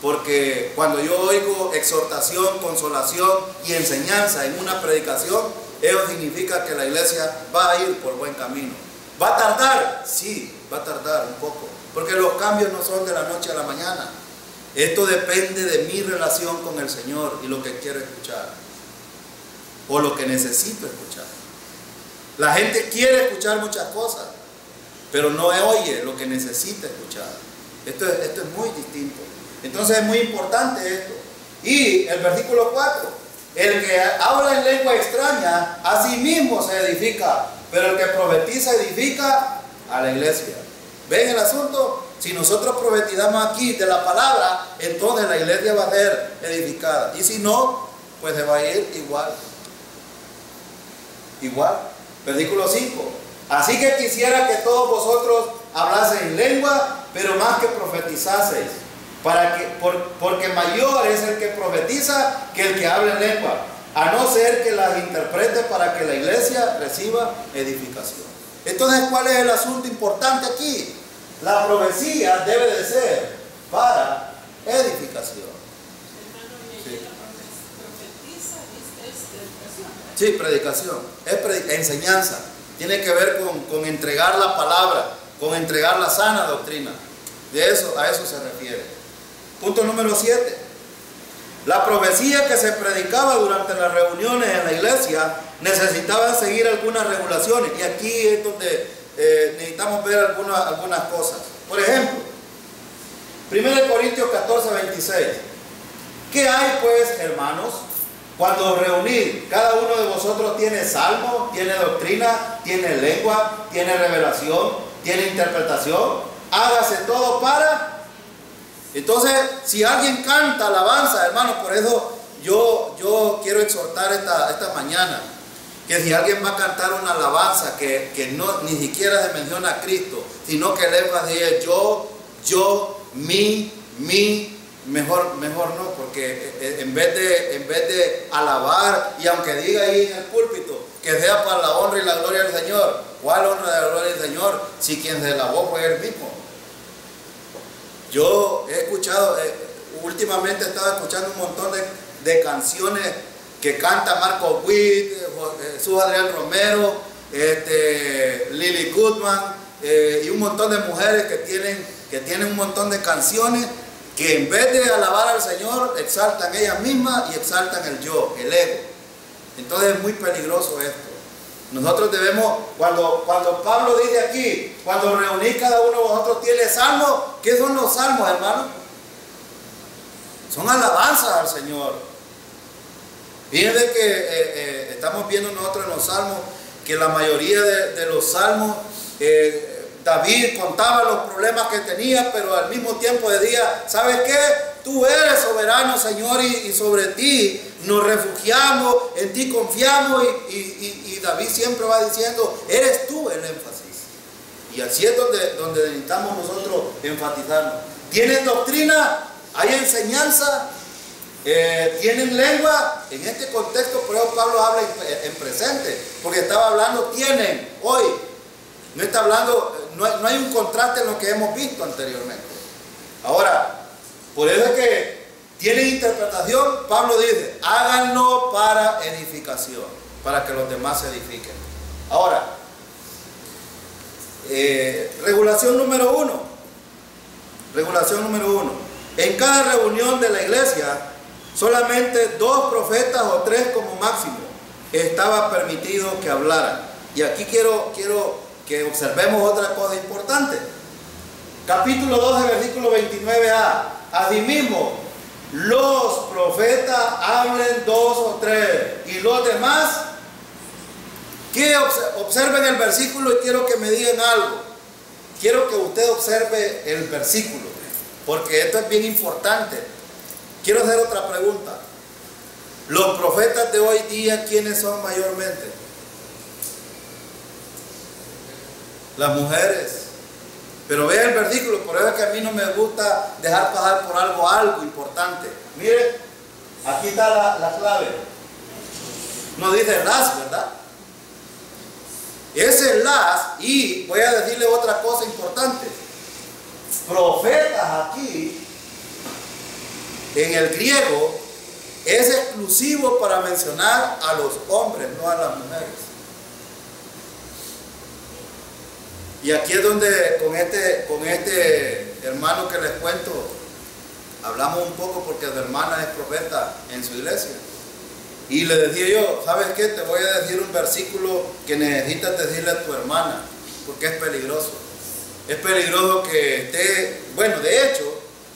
S1: Porque cuando yo oigo exhortación, consolación y enseñanza en una predicación, eso significa que la iglesia va a ir por buen camino. ¿Va a tardar? Sí, va a tardar un poco, porque los cambios no son de la noche a la mañana. Esto depende de mi relación con el Señor y lo que quiero escuchar, o lo que necesito escuchar. La gente quiere escuchar muchas cosas, pero no oye lo que necesita escuchar. Esto es muy distinto. Entonces es muy importante esto. Y el versículo 4, el que habla en lengua extraña, a sí mismo se edifica, pero el que profetiza edifica a la iglesia. ¿Ven el asunto? Si nosotros profetizamos aquí de la palabra, entonces la iglesia va a ser edificada. Y si no, pues se va a ir igual. Igual. Versículo 5. Así que quisiera que todos vosotros hablaseis en lengua, pero más que profetizaseis, porque mayor es el que profetiza que el que habla en lengua, a no ser que las interprete para que la iglesia reciba edificación. Entonces, ¿cuál es el asunto importante aquí? La profecía debe de ser para edificación. Sí, predicación. Es enseñanza. Tiene que ver con entregar la palabra, con entregar la sana doctrina. A eso se refiere. Punto número 7. La profecía que se predicaba durante las reuniones en la iglesia necesitaba seguir algunas regulaciones. Y aquí es donde necesitamos ver algunas cosas. Por ejemplo, 1 Corintios 14, 26. ¿Qué hay pues, hermanos? Cuando os reunís, cada uno de vosotros tiene salmo, tiene doctrina, tiene lengua, tiene revelación, tiene interpretación. Hágase todo para... Entonces, si alguien canta alabanza, hermanos, por eso yo quiero exhortar esta mañana, que si alguien va a cantar una alabanza que no, ni siquiera se menciona a Cristo, sino que le va a decir yo, mi, mejor no, porque en vez de alabar, y aunque diga ahí en el púlpito que sea para la honra y la gloria del Señor, ¿cuál honra y la gloria del Señor si quien se lavó fue Él mismo? Yo he escuchado, últimamente he estado escuchando un montón de canciones que canta Marco Witt, Jesús Adrián Romero, Lily Goodman, y un montón de mujeres que tienen un montón de canciones que en vez de alabar al Señor, exaltan ellas mismas y exaltan el yo, el ego. Entonces es muy peligroso esto. Nosotros debemos, cuando Pablo dice aquí, cuando reunís cada uno de vosotros tiene salmos, ¿qué son los salmos, hermano? Son alabanzas al Señor. Fíjense que estamos viendo nosotros en los salmos que la mayoría de los salmos, David contaba los problemas que tenía, pero al mismo tiempo decía, ¿sabes qué? Tú eres soberano, Señor, y sobre ti nos refugiamos, en ti confiamos, y David siempre va diciendo, eres tú el énfasis. Y así es donde necesitamos nosotros enfatizarnos. ¿Tienen doctrina? ¿Hay enseñanza? ¿Tienen lengua? En este contexto, por eso Pablo habla en presente, porque estaba hablando, tienen, hoy. No está hablando, no hay un contraste en lo que hemos visto anteriormente. Ahora, por eso es que tienen interpretación. Pablo dice, háganlo para edificación, para que los demás se edifiquen. Ahora, regulación número 1. Regulación número 1. En cada reunión de la iglesia, solamente 2 profetas o 3 como máximo estaba permitido que hablaran. Y aquí quiero que observemos otra cosa importante. Capítulo 12, versículo 29a. Asimismo, los profetas hablen 2 o 3, y los demás, que observen el versículo, y quiero que me digan algo. Quiero que usted observe el versículo, porque esto es bien importante. Quiero hacer otra pregunta. Los profetas de hoy día, ¿quiénes son mayormente? Las mujeres. Pero vea el versículo, por eso es que a mí no me gusta dejar pasar por algo importante. Mire, aquí está la clave. No dice las, ¿verdad? Ese las, y voy a decirle otra cosa importante. Profetas aquí, en el griego, es exclusivo para mencionar a los hombres, no a las mujeres. Y aquí es donde con este hermano que les cuento, hablamos un poco porque su hermana es profeta en su iglesia. Y le decía yo, ¿sabes qué? Te voy a decir un versículo que necesitas decirle a tu hermana, porque es peligroso. Es peligroso que esté, bueno, de hecho,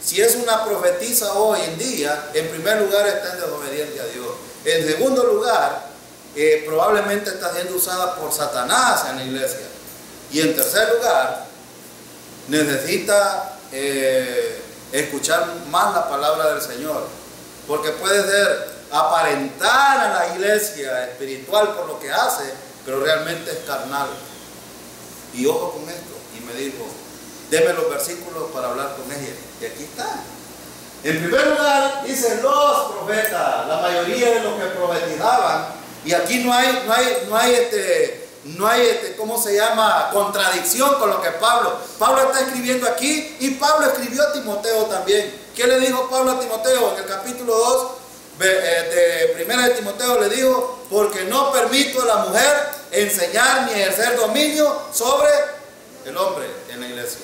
S1: si es una profetisa hoy en día, en primer lugar está en desobediencia a Dios. En segundo lugar, probablemente está siendo usada por Satanás en la iglesia. Y en tercer lugar, necesita escuchar más la palabra del Señor. Porque puede ser aparentar a la iglesia espiritual por lo que hace, pero realmente es carnal. Y ojo con esto. Y me dijo, deme los versículos para hablar con ella. Y aquí está. En primer lugar, dice los profetas, la mayoría de los que profetizaban. Y aquí no hay ¿cómo se llama? Contradicción con lo que Pablo está escribiendo aquí, y Pablo escribió a Timoteo también. ¿Qué le dijo Pablo a Timoteo? En el capítulo 2 de 1 de Timoteo le dijo, porque no permito a la mujer enseñar ni ejercer dominio sobre el hombre en la iglesia.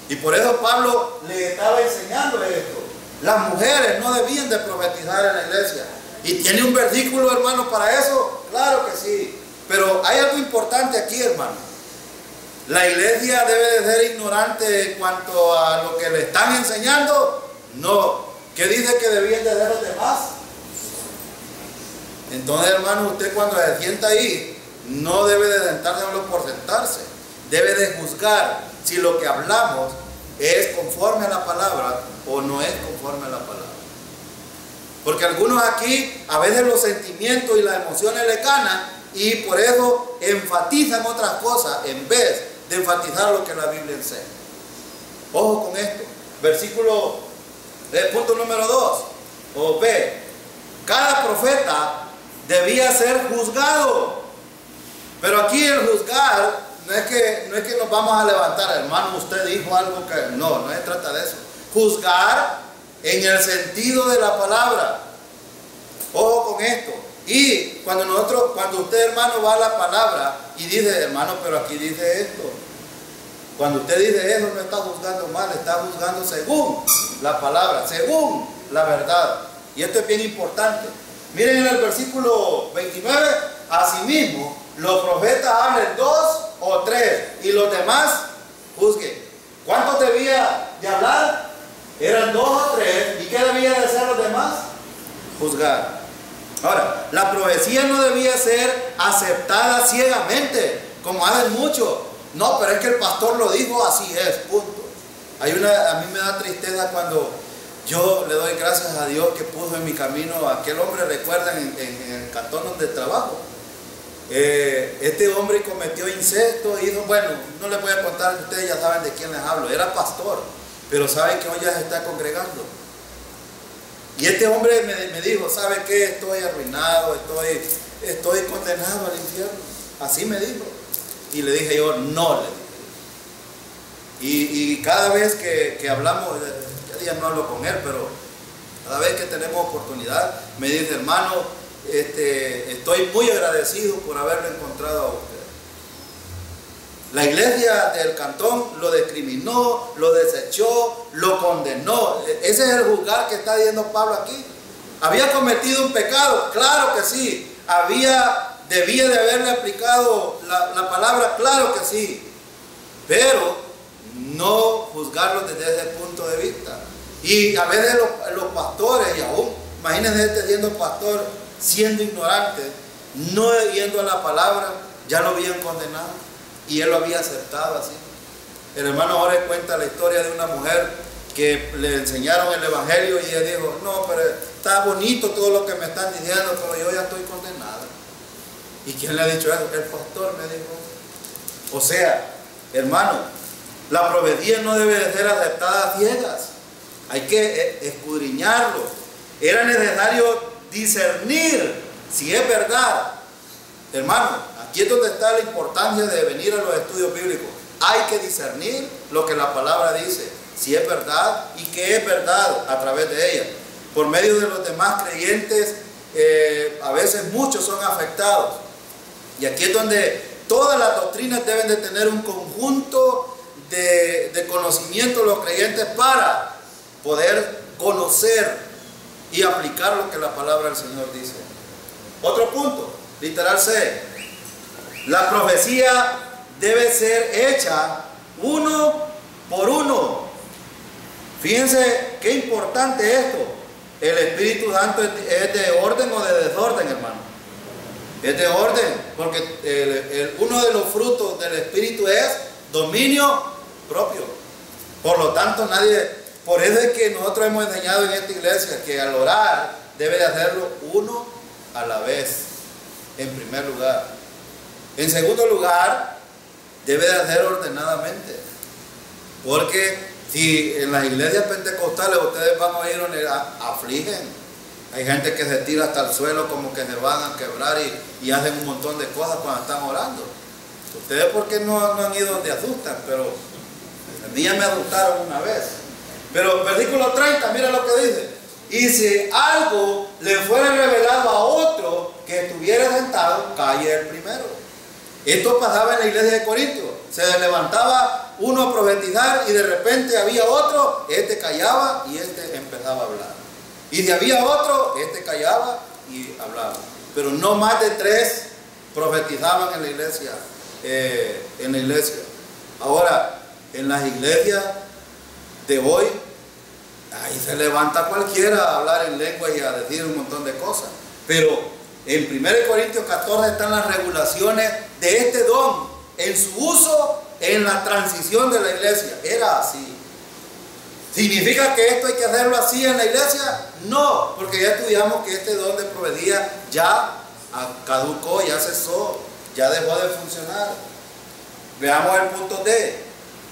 S1: Y por eso Pablo le estaba enseñando esto. Las mujeres no debían de profetizar en la iglesia. ¿Y tiene un versículo, hermano, para eso? Claro que sí. Pero hay algo importante aquí, hermano. ¿La iglesia debe de ser ignorante en cuanto a lo que le están enseñando? No. ¿Qué dice que debían de hacer los demás? Entonces, hermano, usted cuando se sienta ahí, no debe de sentarse solo por sentarse. Debe de juzgar si lo que hablamos es conforme a la palabra o no es conforme a la palabra. Porque algunos aquí, a veces los sentimientos y las emociones le ganan, y por eso enfatizan otras cosas en vez de enfatizar lo que la Biblia enseña. Ojo con esto. Punto número 2. O B. Cada profeta debía ser juzgado. Pero aquí el juzgar no es que nos vamos a levantar, hermano, usted dijo algo que... No se trata de eso. Juzgar en el sentido de la palabra. Ojo con esto. Y cuando usted, hermano, va a la palabra y dice, hermano, pero aquí dice esto. Cuando usted dice eso, no está juzgando mal, está juzgando según la palabra, según la verdad. Y esto es bien importante. Miren en el versículo 29, asimismo, los profetas hablen 2 o 3 y los demás juzguen. ¿Cuántos debía de hablar? Eran 2 o 3. ¿Y qué debían de hacer los demás? Juzgar. Ahora, la profecía no debía ser aceptada ciegamente, como hacen muchos. No, pero es que el pastor lo dijo, así es, punto. A mí me da tristeza cuando yo le doy gracias a Dios que puso en mi camino a aquel hombre, recuerdan, en el cantón donde trabajo. Este hombre cometió incesto, bueno, no les voy a contar, ustedes ya saben de quién les hablo. Era pastor, pero saben que hoy ya se está congregando. Y este hombre me dijo, ¿sabe qué? Estoy arruinado, estoy condenado al infierno. Así me dijo. Y le dije yo, no, le dije. Y cada vez que hablamos, ya día no hablo con él, pero cada vez que tenemos oportunidad, me dice, hermano, estoy muy agradecido por haberlo encontrado a usted. La iglesia del cantón lo discriminó, lo desechó, lo condenó. Ese es el juzgar que está diciendo Pablo aquí. ¿Había cometido un pecado? Claro que sí. ¿Debía de haberle aplicado la palabra? Claro que sí. Pero no juzgarlo desde ese punto de vista. Y a veces los pastores, y aún, imagínense siendo pastor, siendo ignorante, no yendo a la palabra, ya lo habían condenado. Y él lo había aceptado así. El hermano Jorge cuenta la historia de una mujer que le enseñaron el evangelio y ella dijo, no, pero está bonito todo lo que me están diciendo, pero yo ya estoy condenado. ¿Y quién le ha dicho eso? El pastor me dijo. O sea, hermano, la profecía no debe de ser aceptada a ciegas. Hay que escudriñarlo. Era necesario discernir si es verdad. Hermano, aquí es donde está la importancia de venir a los estudios bíblicos. Hay que discernir lo que la palabra dice, si es verdad y qué es verdad a través de ella. Por medio de los demás creyentes, a veces muchos son afectados. Y aquí es donde todas las doctrinas deben de tener un conjunto de conocimiento de los creyentes para poder conocer y aplicar lo que la palabra del Señor dice. Otro punto, literal C. La profecía debe ser hecha uno por uno. Fíjense qué importante esto. El Espíritu Santo es de orden o de desorden, hermano. Es de orden, porque uno de los frutos del Espíritu es dominio propio. Por lo tanto, por eso es que nosotros hemos enseñado en esta iglesia que al orar debe de hacerlo uno a la vez, en primer lugar. En segundo lugar, debe de hacer ordenadamente, porque si en las iglesias pentecostales ustedes van a oír donde afligen, hay gente que se tira hasta el suelo como que se van a quebrar y hacen un montón de cosas cuando están orando. Ustedes porque no han ido donde asustan, pero a mí ya me asustaron una vez. Pero versículo 30, mira lo que dice: y si algo le fuera revelado a otro que estuviera sentado, calle el primero. Esto pasaba en la iglesia de Corinto. Se levantaba uno a profetizar y de repente había otro, este callaba y este empezaba a hablar. Y si había otro, este callaba y hablaba. Pero no más de 3 profetizaban en la iglesia. Ahora, en las iglesias de hoy, ahí se levanta cualquiera a hablar en lengua y a decir un montón de cosas. Pero en 1 Corintios 14 están las regulaciones de este don, en su uso, en la transición de la iglesia. Era así. ¿Significa que esto hay que hacerlo así en la iglesia? No, porque ya estudiamos que este don de profecía ya caducó, ya cesó, ya dejó de funcionar. Veamos el punto D.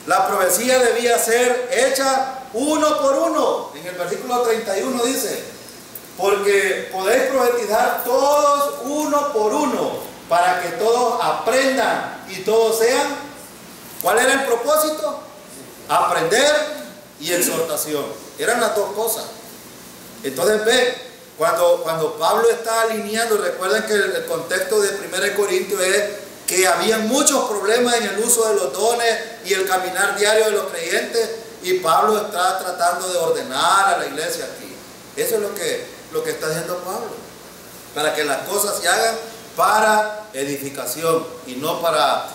S1: La profecía debía ser hecha uno por uno. En el versículo 31 dice: porque podéis profetizar todos uno por uno, para que todos aprendan y todos sean. ¿Cuál era el propósito? Aprender y exhortación. Eran las dos cosas. Entonces ven, cuando Pablo está alineando, recuerden que el contexto de 1 Corintios es que había muchos problemas en el uso de los dones y el caminar diario de los creyentes, y Pablo está tratando de ordenar a la iglesia aquí. Eso es lo que está haciendo Pablo, para que las cosas se hagan para edificación y no para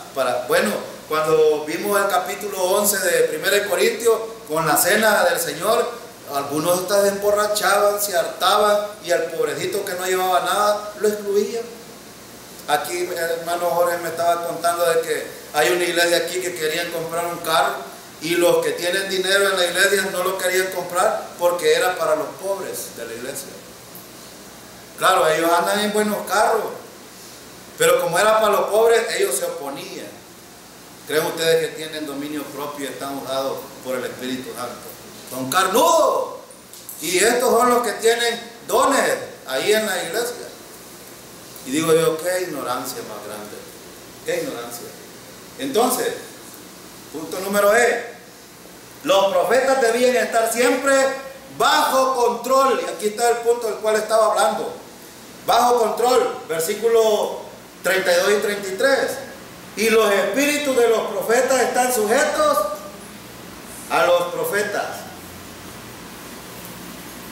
S1: bueno, cuando vimos el capítulo 11 de 1 Corintios con la cena del Señor, algunos hasta se emborrachaban, se hartaban, y al pobrecito que no llevaba nada lo excluían. Aquí el hermano Jorge me estaba contando de que hay una iglesia aquí que querían comprar un carro, y los que tienen dinero en la iglesia no lo querían comprar porque era para los pobres de la iglesia. Claro, ellos andan en buenos carros, pero como era para los pobres, ellos se oponían. ¿Creen ustedes que tienen dominio propio y están usados por el Espíritu Santo? Son carnudos, y estos son los que tienen dones ahí en la iglesia. Y digo yo, qué ignorancia más grande, qué ignorancia. Entonces, punto número E: los profetas debían estar siempre bajo control. Y aquí está el punto del cual estaba hablando. Bajo control, versículo 32 y 33. Y los espíritus de los profetas están sujetos a los profetas.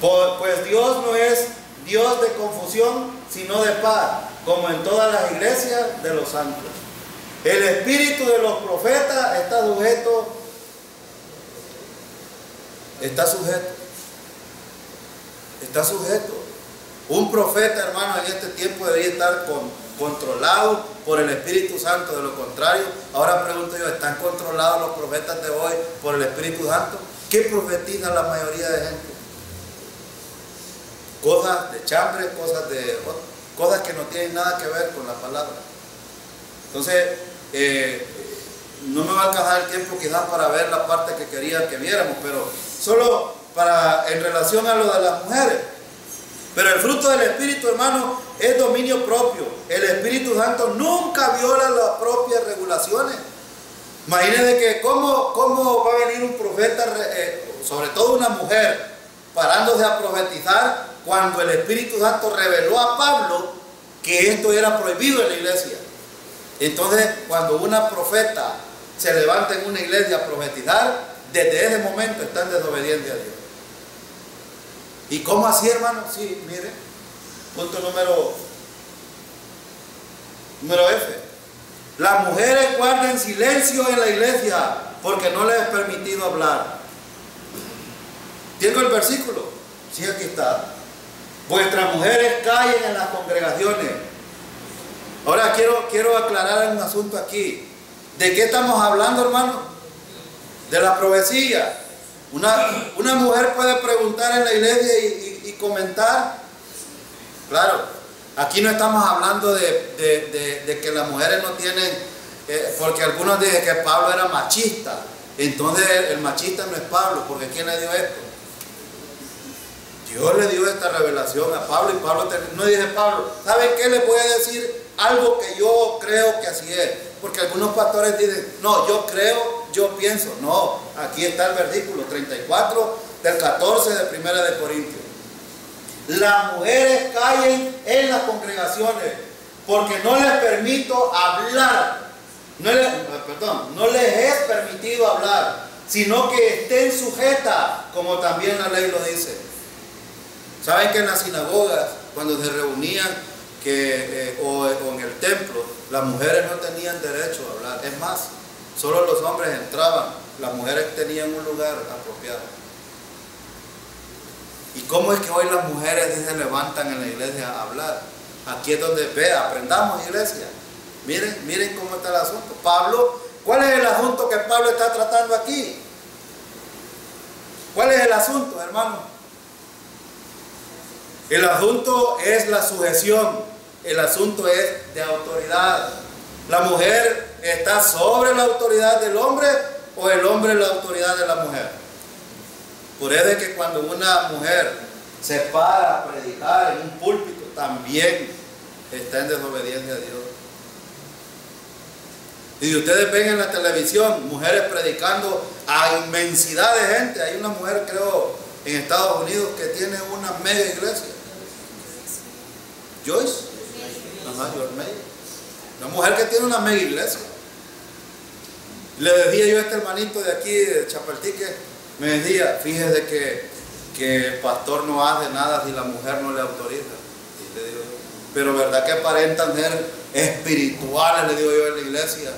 S1: Pues Dios no es Dios de confusión, sino de paz, como en todas las iglesias de los santos. El espíritu de los profetas está sujeto. Un profeta, hermano, en este tiempo debería estar controlado por el Espíritu Santo. De lo contrario, ahora pregunto yo, ¿están controlados los profetas de hoy por el Espíritu Santo? ¿Qué profetiza la mayoría de gente? Cosas de chambre, cosas que no tienen nada que ver con la palabra. Entonces, no me va a alcanzar el tiempo quizás para ver la parte que quería que viéramos, pero solo en relación a lo de las mujeres. Pero el fruto del Espíritu, hermano, es dominio propio. El Espíritu Santo nunca viola las propias regulaciones. Imagínense que cómo va a venir un profeta, sobre todo una mujer, parándose a profetizar, cuando el Espíritu Santo reveló a Pablo que esto era prohibido en la iglesia. Entonces, cuando una profeta se levanta en una iglesia a profetizar, desde ese momento está en desobediencia a Dios. ¿Y cómo así, hermano? Sí, mire, punto número F. Las mujeres guarden silencio en la iglesia porque no les es permitido hablar. ¿Tengo el versículo? Sí, aquí está. Vuestras mujeres callen en las congregaciones. Ahora quiero aclarar un asunto aquí. ¿De qué estamos hablando, hermano? De la profecía. Una mujer puede preguntar en la iglesia y comentar. Claro, aquí no estamos hablando de que las mujeres no tienen, porque algunos dicen que Pablo era machista. Entonces el machista no es Pablo, porque ¿quién le dio esto? Dios le dio esta revelación a Pablo, y Pablo no dice: Pablo, ¿saben qué? Les voy a decir algo que yo creo que así es. Porque algunos pastores dicen: no, yo creo, yo pienso. No, aquí está el versículo 34 del 14 de 1 de Corintios. Las mujeres callen en las congregaciones, porque no les permito hablar. No les es permitido hablar, sino que estén sujetas, como también la ley lo dice. ¿Saben que en las sinagogas, cuando se reunían o en el templo, las mujeres no tenían derecho a hablar? Es más, solo los hombres entraban, las mujeres tenían un lugar apropiado. ¿Y cómo es que hoy las mujeres se levantan en la iglesia a hablar? Aquí es donde aprendamos, iglesia. Miren cómo está el asunto. Pablo, ¿cuál es el asunto que Pablo está tratando aquí? ¿Cuál es el asunto, hermano? El asunto es la sujeción. El asunto es de autoridad. ¿La mujer está sobre la autoridad del hombre o el hombre la autoridad de la mujer? Por eso es que cuando una mujer se para a predicar en un púlpito, también está en desobediencia a Dios. Y ustedes ven en la televisión mujeres predicando a inmensidad de gente. Hay una mujer, creo, en Estados Unidos que tiene una mega iglesia. Joyce. Joyce Meyer. Una mujer que tiene una mega iglesia. Le decía yo a este hermanito de aquí, de Chapaltique, me decía: fíjese que el pastor no hace nada si la mujer no le autoriza. Y le digo: pero verdad que aparentan ser espirituales, le digo yo, en la iglesia,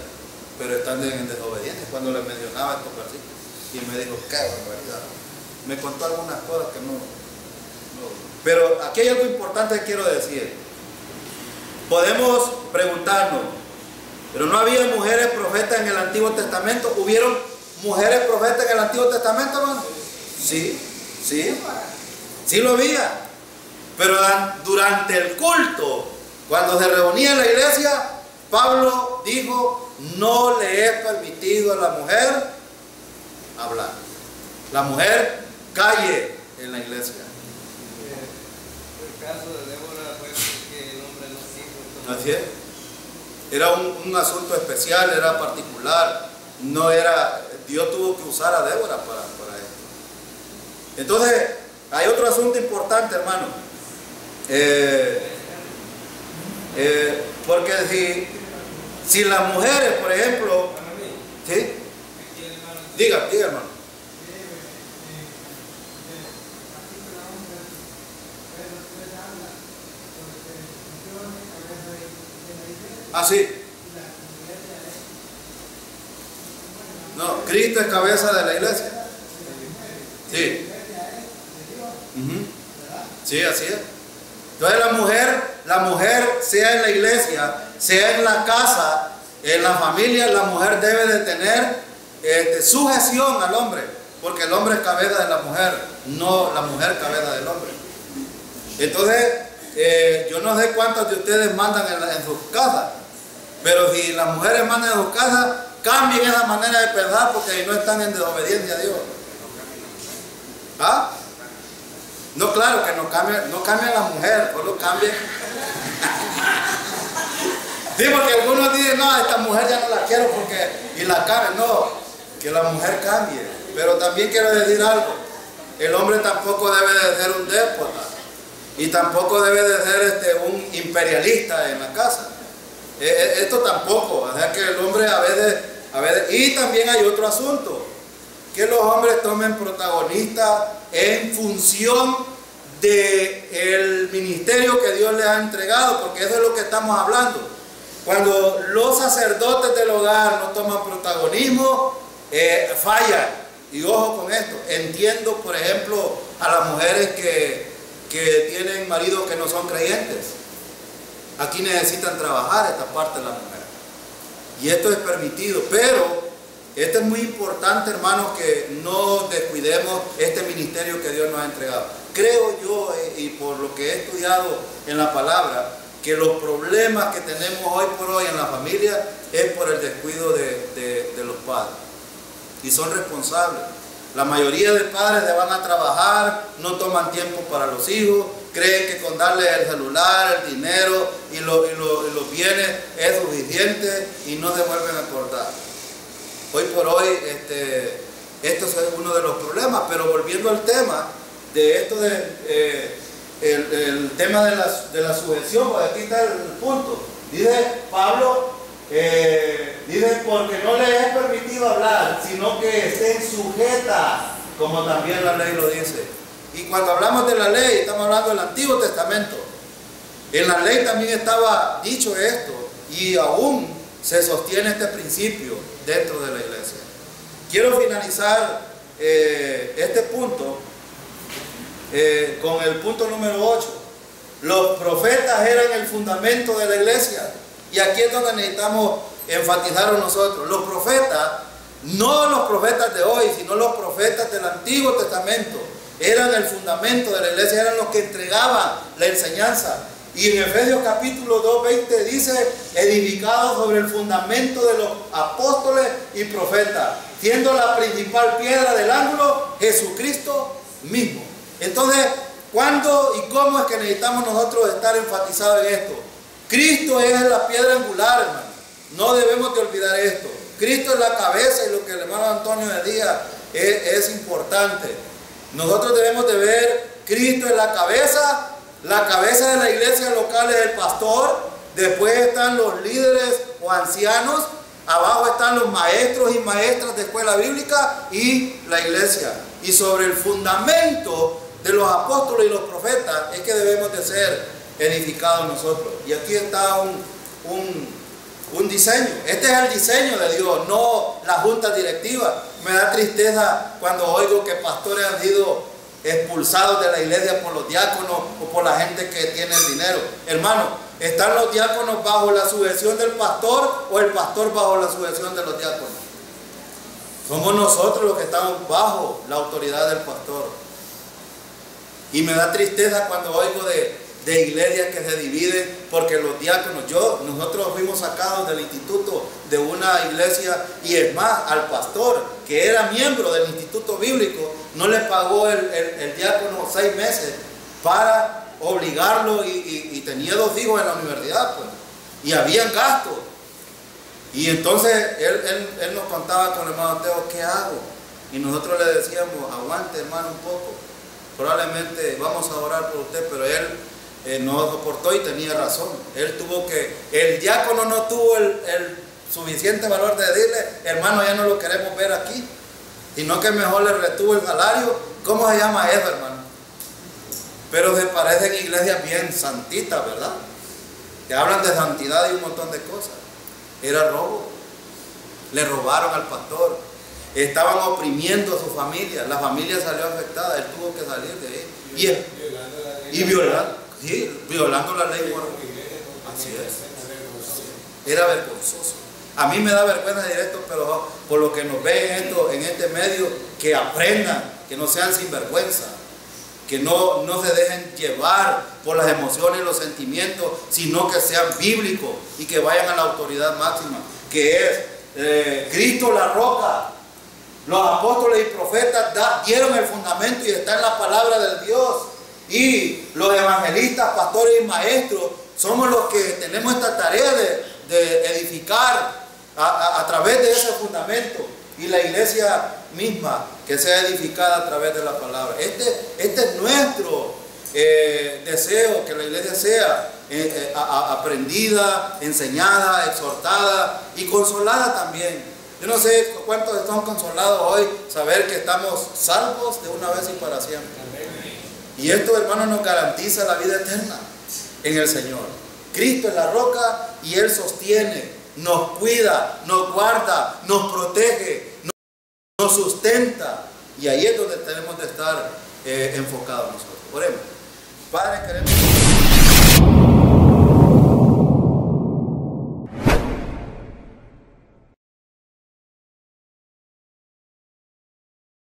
S1: pero están en desobediencia. Cuando le mencionaba estos versículos, y me dijo: qué barbaridad. Me contó algunas cosas que no. Pero aquí hay algo importante que quiero decir. Podemos preguntarnos: ¿pero no había mujeres profetas en el Antiguo Testamento? ¿Hubieron mujeres profetas en el Antiguo Testamento, hermano? Sí lo había. Pero durante el culto, cuando se reunía en la iglesia, Pablo dijo: no le es permitido a la mujer hablar. La mujer calle en la iglesia.
S4: El caso de Débora fue porque el hombre no quiso.
S1: Así es. Era un asunto especial, era particular. No era, Dios tuvo que usar a Débora para esto. Entonces, hay otro asunto importante, hermano. Porque si las mujeres, por ejemplo, ¿sí? Diga, hermano. Sí. No, Cristo es cabeza de la iglesia. Sí. Sí, así es. Entonces la mujer, sea en la iglesia, sea en la casa, en la familia, la mujer debe de tener sujeción al hombre, porque el hombre es cabeza de la mujer, no la mujer cabeza del hombre. Entonces, yo no sé cuántos de ustedes mandan en sus casas, pero si las mujeres mandan en sus casas, cambien esa manera de pensar, porque no están en desobediencia a Dios. ¿Ah? No, claro que no cambien la mujer, solo cambien. Sí, porque algunos dicen: no, esta mujer ya no la quiero y la cambian. No, que la mujer cambie. Pero también quiero decir algo: el hombre tampoco debe de ser un déspota, y tampoco debe de ser un imperialista en la casa. Esto tampoco, o sea que el hombre a veces, y también hay otro asunto, que los hombres tomen protagonista en función del ministerio que Dios les ha entregado, porque eso es lo que estamos hablando. Cuando los sacerdotes del hogar no toman protagonismo, fallan. Y ojo con esto, entiendo por ejemplo a las mujeres que tienen maridos que no son creyentes. Aquí necesitan trabajar esta parte de la mujer. Y esto es permitido, pero esto es muy importante, hermanos, que no descuidemos este ministerio que Dios nos ha entregado. Creo yo, y por lo que he estudiado en la palabra, que los problemas que tenemos hoy por hoy en la familia es por el descuido de los padres. Y son responsables. La mayoría de padres se van a trabajar, no toman tiempo para los hijos, creen que con darles el celular, el dinero y los bienes es suficiente y no se vuelven a acordar. Hoy por hoy esto es uno de los problemas, pero volviendo al tema de esto el tema de la sujeción, pues aquí está el punto. Dice Pablo, dice, porque no les es permitido hablar, sino que estén sujetas, como también la ley lo dice. Y cuando hablamos de la ley, estamos hablando del Antiguo Testamento. En la ley también estaba dicho esto, y aún se sostiene este principio dentro de la iglesia. Quiero finalizar este punto con el punto número 8. Los profetas eran el fundamento de la iglesia. Y aquí es donde necesitamos enfatizar nosotros. Los profetas, no los profetas de hoy, sino los profetas del Antiguo Testamento, eran el fundamento de la iglesia, eran los que entregaban la enseñanza. Y en Efesios capítulo 2:20 dice, edificados sobre el fundamento de los apóstoles y profetas, siendo la principal piedra del ángulo Jesucristo mismo. Entonces, ¿cuándo y cómo es que necesitamos nosotros estar enfatizados en esto? Cristo es la piedra angular, hermano. No debemos de olvidar esto. Cristo es la cabeza, y lo que el hermano Antonio decía es importante. Nosotros debemos de ver Cristo es la cabeza de la iglesia local es el pastor, después están los líderes o ancianos, abajo están los maestros y maestras de escuela bíblica y la iglesia. Y sobre el fundamento de los apóstoles y los profetas es que debemos de ser edificados nosotros. Y aquí está un diseño. Este es el diseño de Dios, no la junta directiva. Me da tristeza cuando oigo que pastores han sido expulsados de la iglesia por los diáconos o por la gente que tiene el dinero. Hermano, ¿están los diáconos bajo la sujeción del pastor o el pastor bajo la sujeción de los diáconos? Somos nosotros los que estamos bajo la autoridad del pastor. Y me da tristeza cuando oigo de iglesias que se dividen porque los diáconos, nosotros fuimos sacados del instituto de una iglesia, y es más, al pastor que era miembro del instituto bíblico no le pagó el diácono 6 meses para obligarlo, y tenía 2 hijos en la universidad, pues, y habían gastos. Y entonces él nos contaba con el hermano Teo, ¿qué hago? Y nosotros le decíamos, aguante hermano un poco, probablemente vamos a orar por usted, pero él no soportó y tenía razón. El diácono no tuvo el suficiente valor de decirle, hermano, ya no lo queremos ver aquí, sino que mejor le retuvo el salario. ¿Cómo se llama eso, hermano? Pero se parecen iglesias bien santitas, ¿verdad? Que hablan de santidad y un montón de cosas. Era robo. Le robaron al pastor. Estaban oprimiendo a su familia. La familia salió afectada. Él tuvo que salir de ahí. Violando la ley. Bueno, así es. Era vergonzoso. A mí me da vergüenza decir esto, pero por lo que nos ven en este medio, que aprendan, que no sean sinvergüenza, que no se dejen llevar por las emociones y los sentimientos, sino que sean bíblicos y que vayan a la autoridad máxima, que es Cristo la roca. Los apóstoles y profetas dieron el fundamento y está en la palabra de Dios. Y los evangelistas, pastores y maestros somos los que tenemos esta tarea de edificar a través de ese fundamento, y la iglesia misma que sea edificada a través de la palabra. Este es nuestro deseo, que la iglesia sea aprendida, enseñada, exhortada y consolada también. Yo no sé cuántos están consolados hoy saber que estamos salvos de una vez y para siempre. Y esto, hermanos, nos garantiza la vida eterna en el Señor. Cristo es la roca y Él sostiene, nos cuida, nos guarda, nos protege. nos sustenta, y ahí es donde tenemos de estar enfocados nosotros. Oremos. Padre, queremos